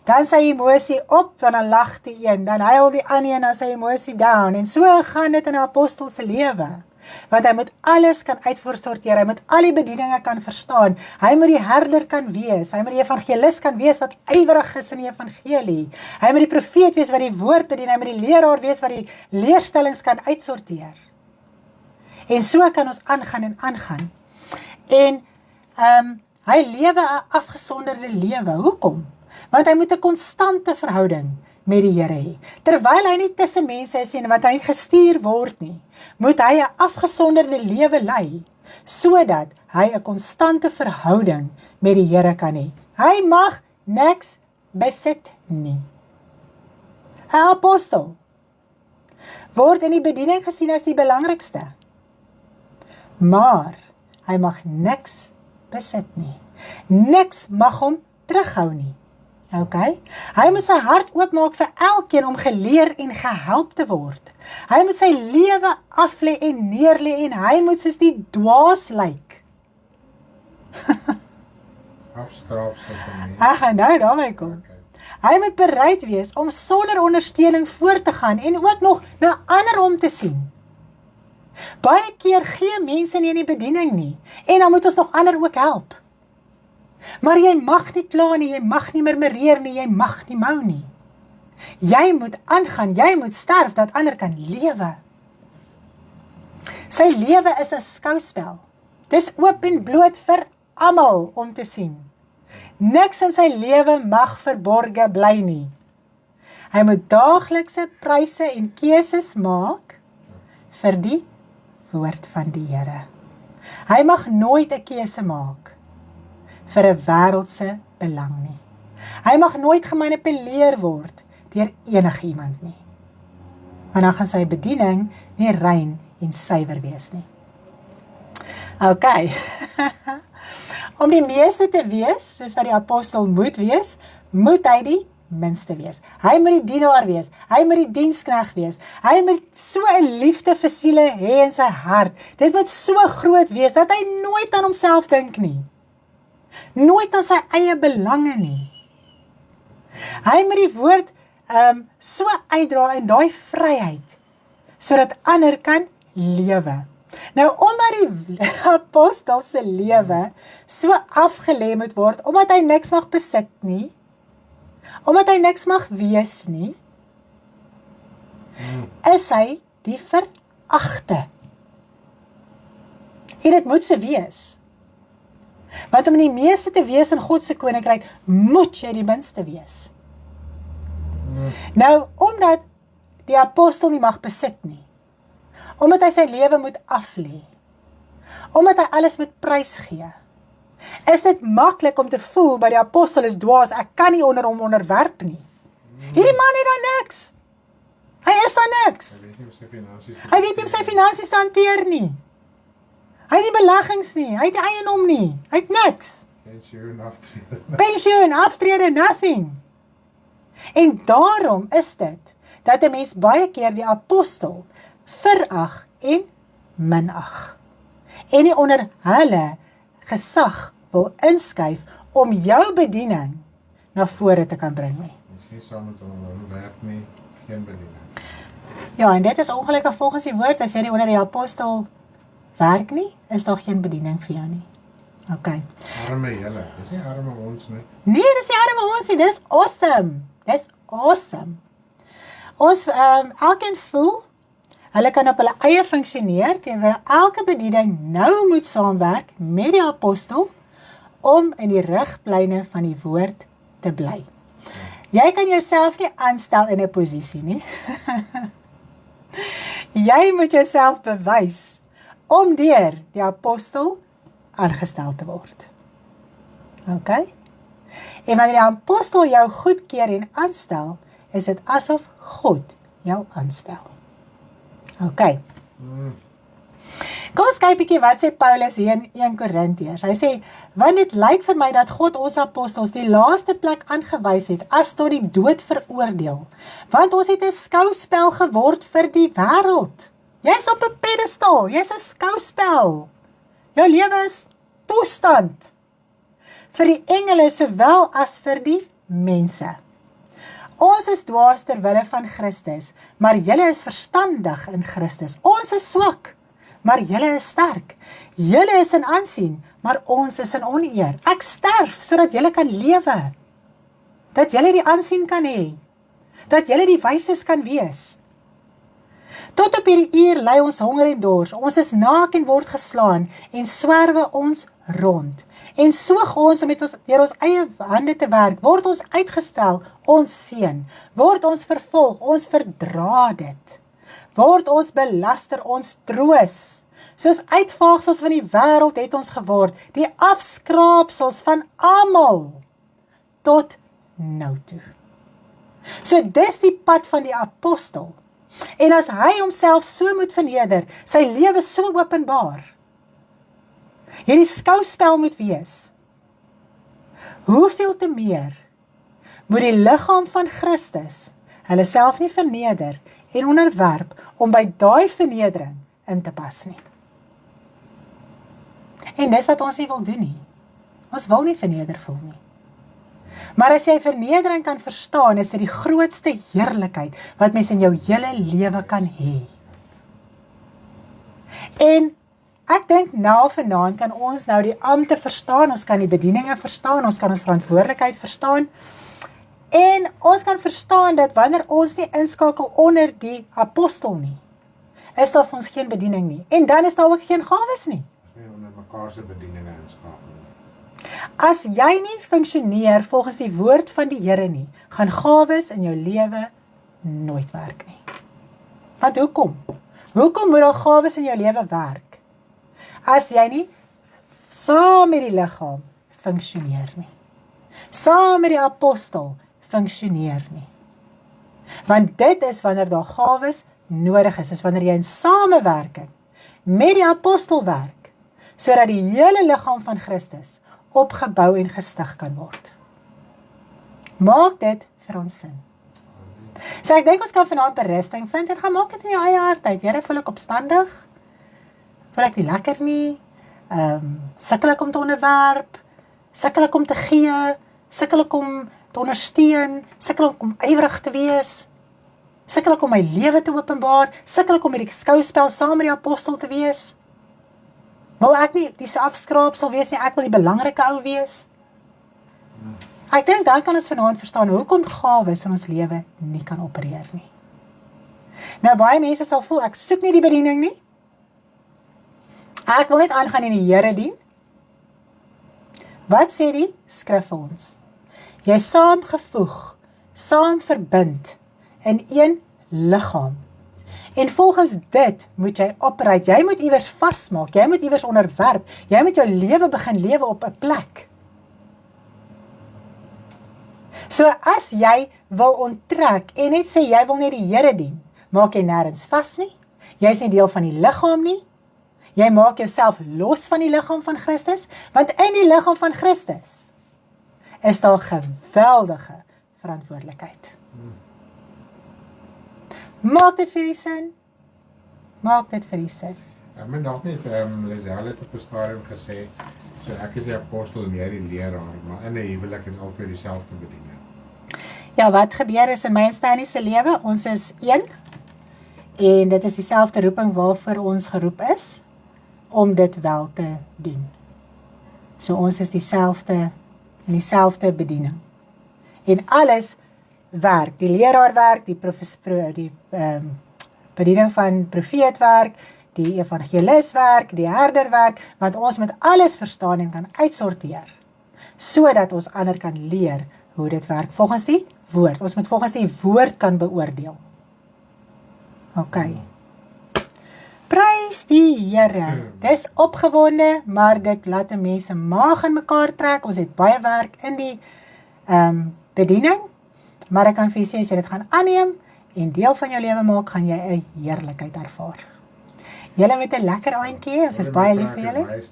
Dan sy emosie op, dan lag die een, dan huil die ander een, dan sy emosie down. En so gaan dit in 'n apostel se lewe. Want hy moet alles kan uitsorteer, hy moet al die bedieninge kan verstaan, hy moet die herder kan wees, hy moet die evangelis kan wees wat ywerig is in die evangelie, hy moet die profeet wees wat die woord bedien, hy moet die leraar wees wat die leerstellings kan uitsorteer. En so kan ons aangaan en aangaan. En hy lewe 'n afgesonderde lewe. Hoekom? Want hy moet 'n konstante verhouding met die Here hê. Terwyl hy nie tussen mense is en wat hy nie gestuur word nie, moet hy 'n afgesonderde lewe lei, sodat hy 'n konstante verhouding met die Here kan hê. Hy mag niks besit nie. 'n Apostel word in die bediening gesien as die belangrikste, maar hy mag niks besit nie. Niks mag hom terughou nie. Okay? Hy moet sy hart oopmaak vir elkeen om geleer en gehelp te word. Hy moet sy lewe aflê en neerlê en hy moet soos die dwaas lyk. Afstraapsel van mense. Ag, nou daarmee kom. Hy moet bereid wees om sonder ondersteuning voort te gaan en ook nog na ander om te sien. Baie keer gee mense nie in die bediening nie en dan moet ons nog ander ook help. Maar jy mag nie kla nie, jy mag nie murmureer nie, jy mag nie mou nie. Jy moet aangaan, jy moet sterf dat ander kan lewe. Sy lewe is 'n skouspel. Dis oop en bloot vir almal om te sien. Niks in sy lewe mag verborge bly nie. Hy moet daaglikse pryse en keuses maak vir die woord van die Here. Hy mag nooit 'n keuse maak vir 'n wêreldse belang nie. Hy mag nooit gemanipuleer word deur enige iemand nie. Want dan gaan sy bediening nie rein en suiwer wees nie. Okay. Om die meeste te wees, soos wat die apostel moet wees, moet hy die minste wees. Hy moet die dienaar wees, hy moet die diensknegt wees, hy moet so 'n liefde vir siele hê in sy hart. Dit moet so groot wees, dat hy nooit aan homself dink nie. Nooit aan sy eie belange nie. Hy moet die woord so uitdra in daai vryheid, sodat ander kan lewe. Nou, omdat die apostel se lewe so afgelê moet word, omdat hy niks mag besit nie, omdat hy niks mag wees nie, is hy die veragte. En dit moet so wees. Want om die meeste te wees in God se koninkryk, moet jy die minste wees. Nou, omdat die apostel nie mag besit nie, omdat hy sy lewe moet aflê, omdat hy alles moet prys gee, is dit maklik om te voel by die apostel is dwaas, ek kan nie onder hom onderwerp nie. Hierdie man het daar niks. Hy is daar niks. Hy weet nie om sy finansies te hanteer nie. Hy het nie beleggings nie, hy het nie eiendom nie, hy het niks. Pensioen, aftrede, nothing. En daarom is dit, dat 'n mens baie keer die apostel verag en minag. En nie onder hulle gesag wil inskuif om jou bediening na vore te kan bring nie. Nie saam met hom werk nie, geen bediening. Ja, en dit is ongelukkig volgens die woord, as jy nie onder die apostel werk nie, is daar geen bediening vir jou nie. Okay. Arme julle, dis nie arme ons nie. Nee, dis nie arme ons nie, dis awesome. Dis awesome. Ons, elkeen voel, hulle kan op hulle eie funksioneer, terwyl elke bediening nou moet saamwerk met die apostel, om in die riglyne van die woord te bly. Jy kan jouself nie aanstel in 'n posisie nie. Jy moet jouself bewys, om deur die apostel aangestel te word. Okay? En wanneer die apostel jou goedkeur en aanstel, is dit asof God jou aanstel. Okay. Kom ons kyk bietjie wat sê Paulus hier in 1 Korintiërs. Hy sê, want dit lyk vir my dat God ons apostels die laaste plek aangewys het, as tot die dood veroordeel. Want ons het 'n skouspel geword vir die wêreld. Jy's op 'n pedestal, jy's 'n skouspel. Jou lewe is toestand. Vir die engele sowel as vir die mense. Ons is dwaas ter wille van Christus, maar julle is verstandig in Christus. Ons is swak, maar julle is sterk. Julle is in aansien, maar ons is in oneer. Ek sterf, sodat julle kan lewe. Dat julle die aansien kan hê. Dat julle die wyses kan wees. Tot op hierdie uur ly ons honger en dors. Ons is naak en word geslaan en swerwe ons rond. En soog ons om deur ons eie hande te werk, word ons uitgestel, ons seën, word ons vervolg, ons verdra dit, word ons belaster, ons troos, soos uitvaagsels van die wêreld het ons geword, die afskraapsels van almal, tot nou toe. So dis die pad van die apostel, en as hy homself so moet verneder, sy lewe so openbaar, hierdie skouspel moet wees, hoeveel te meer moet die liggaam van Christus hulle self nie verneder en onderwerp om by daai vernedering in te pas nie. En dis wat ons nie wil doen nie. Ons wil nie verneder voel nie. Maar as jy vernedering kan verstaan, is dit die grootste heerlikheid wat mens in jou hele lewe kan hê. En ek dink vanaand kan ons nou die ampte verstaan, ons kan die bedieninge verstaan, ons kan ons verantwoordelikheid verstaan, en ons kan verstaan dat wanneer ons nie inskakel onder die apostel nie, is daar vir ons geen bediening nie, en dan is daar ook geen gawes nie. Nie onder mekaar se bedieninge inskakel nie. As jy nie funksioneer volgens die woord van die Here nie, gaan gawes in jou lewe nooit werk nie. Want hoekom? Hoekom moet daar gawes in jou lewe werk? As jy nie saam met die liggaam funksioneer nie. Saam met die apostel funksioneer nie. Want dit is wanneer daar gawes nodig is wanneer jy in samewerking met die apostel werk, sodat die hele liggaam van Christus opgebou en gestig kan word. Maak dit vir ons sin. So ek dink ons kan vanaand berusting vind en gaan maak dit in jou eie hart uit. Here, voel ek opstandig? Voel ek nie lekker nie? Sukkel ek om te onderwerp? Sukkel ek om te gee? Sukkel ek om te ondersteun? Sukkel ek om ywerig te wees? Sukkel ek om my lewe te openbaar? Sukkel ek om met die skouspel saam met die apostel te wees? Wil ek nie die afskraapsel wees nie, ek wil die belangrike ou wees? Ek dink dan kan ons vanaand verstaan hoekom gawes in ons lewe nie kan opereer nie. Nou baie mense sal voel, ek soek nie die bediening nie. Ek wil net aangaan en die Here dien. Wat sê die skrif vir ons? Jy is saamgevoeg, saam verbind in een liggaam. En volgens dit moet jy operate, jy moet iewers vasmaak, jy moet iewers onderwerp, jy moet jou lewe begin lewe op 'n plek. So as jy wil onttrek en net sê jy wil net die Here dien, maak jy nêrens vas nie, jy is nie deel van die liggaam nie, jy maak jouself los van die liggaam van Christus, want in die liggaam van Christus is daar geweldige verantwoordelikheid. Maak dit vir die sin? Maak dit vir die sin. Ek meen dalk net, Lisel het op 'n stadium gesê, so ek is die apostel en jy die leraar, maar in 'n huwelik is altyd dieselfde bediening. Ja, wat gebeur is in my en Stanley se lewe, ons is een, en dit is dieselfde roeping waarvoor ons geroep is, om dit wel te doen. So ons is dieselfde bediening. En alles werk, die leraar werk, die bediening van profeet werk, die evangelis werk, die herder werk, want ons moet alles verstaan en kan uitsorteer, sodat ons ander kan leer hoe dit werk, volgens die woord. Ons moet volgens die woord kan beoordeel. OK. Prys die Here. Dis opgewonde, maar dit laat 'n mens se maag in mekaar trek. Ons het baie werk in die bediening, maar ek kan vir julle sê, as jy dit gaan aanneem en deel van jou lewe maak, gaan jy 'n heerlikheid ervaar. Julle met 'n lekker aandjie, ons is baie lief vir julle.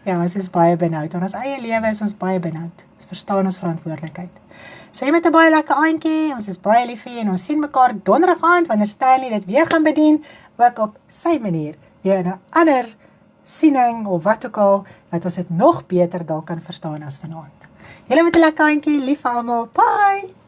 Ja, ons is baie benoud. In ons eie lewe is ons baie benoud. Ons verstaan ons verantwoordelikheid. So jy met 'n baie lekker aandjie, ons is baie lief vir julle en ons sien mekaar donderdag aand wanneer Stanley dit weer gaan bedien, ook op sy manier, weer in 'n ander siening of wat ook al, wat ons dit nog beter dalk kan verstaan as vanaand. Julle met 'n lekker aandjie, lief vir almal. Bye.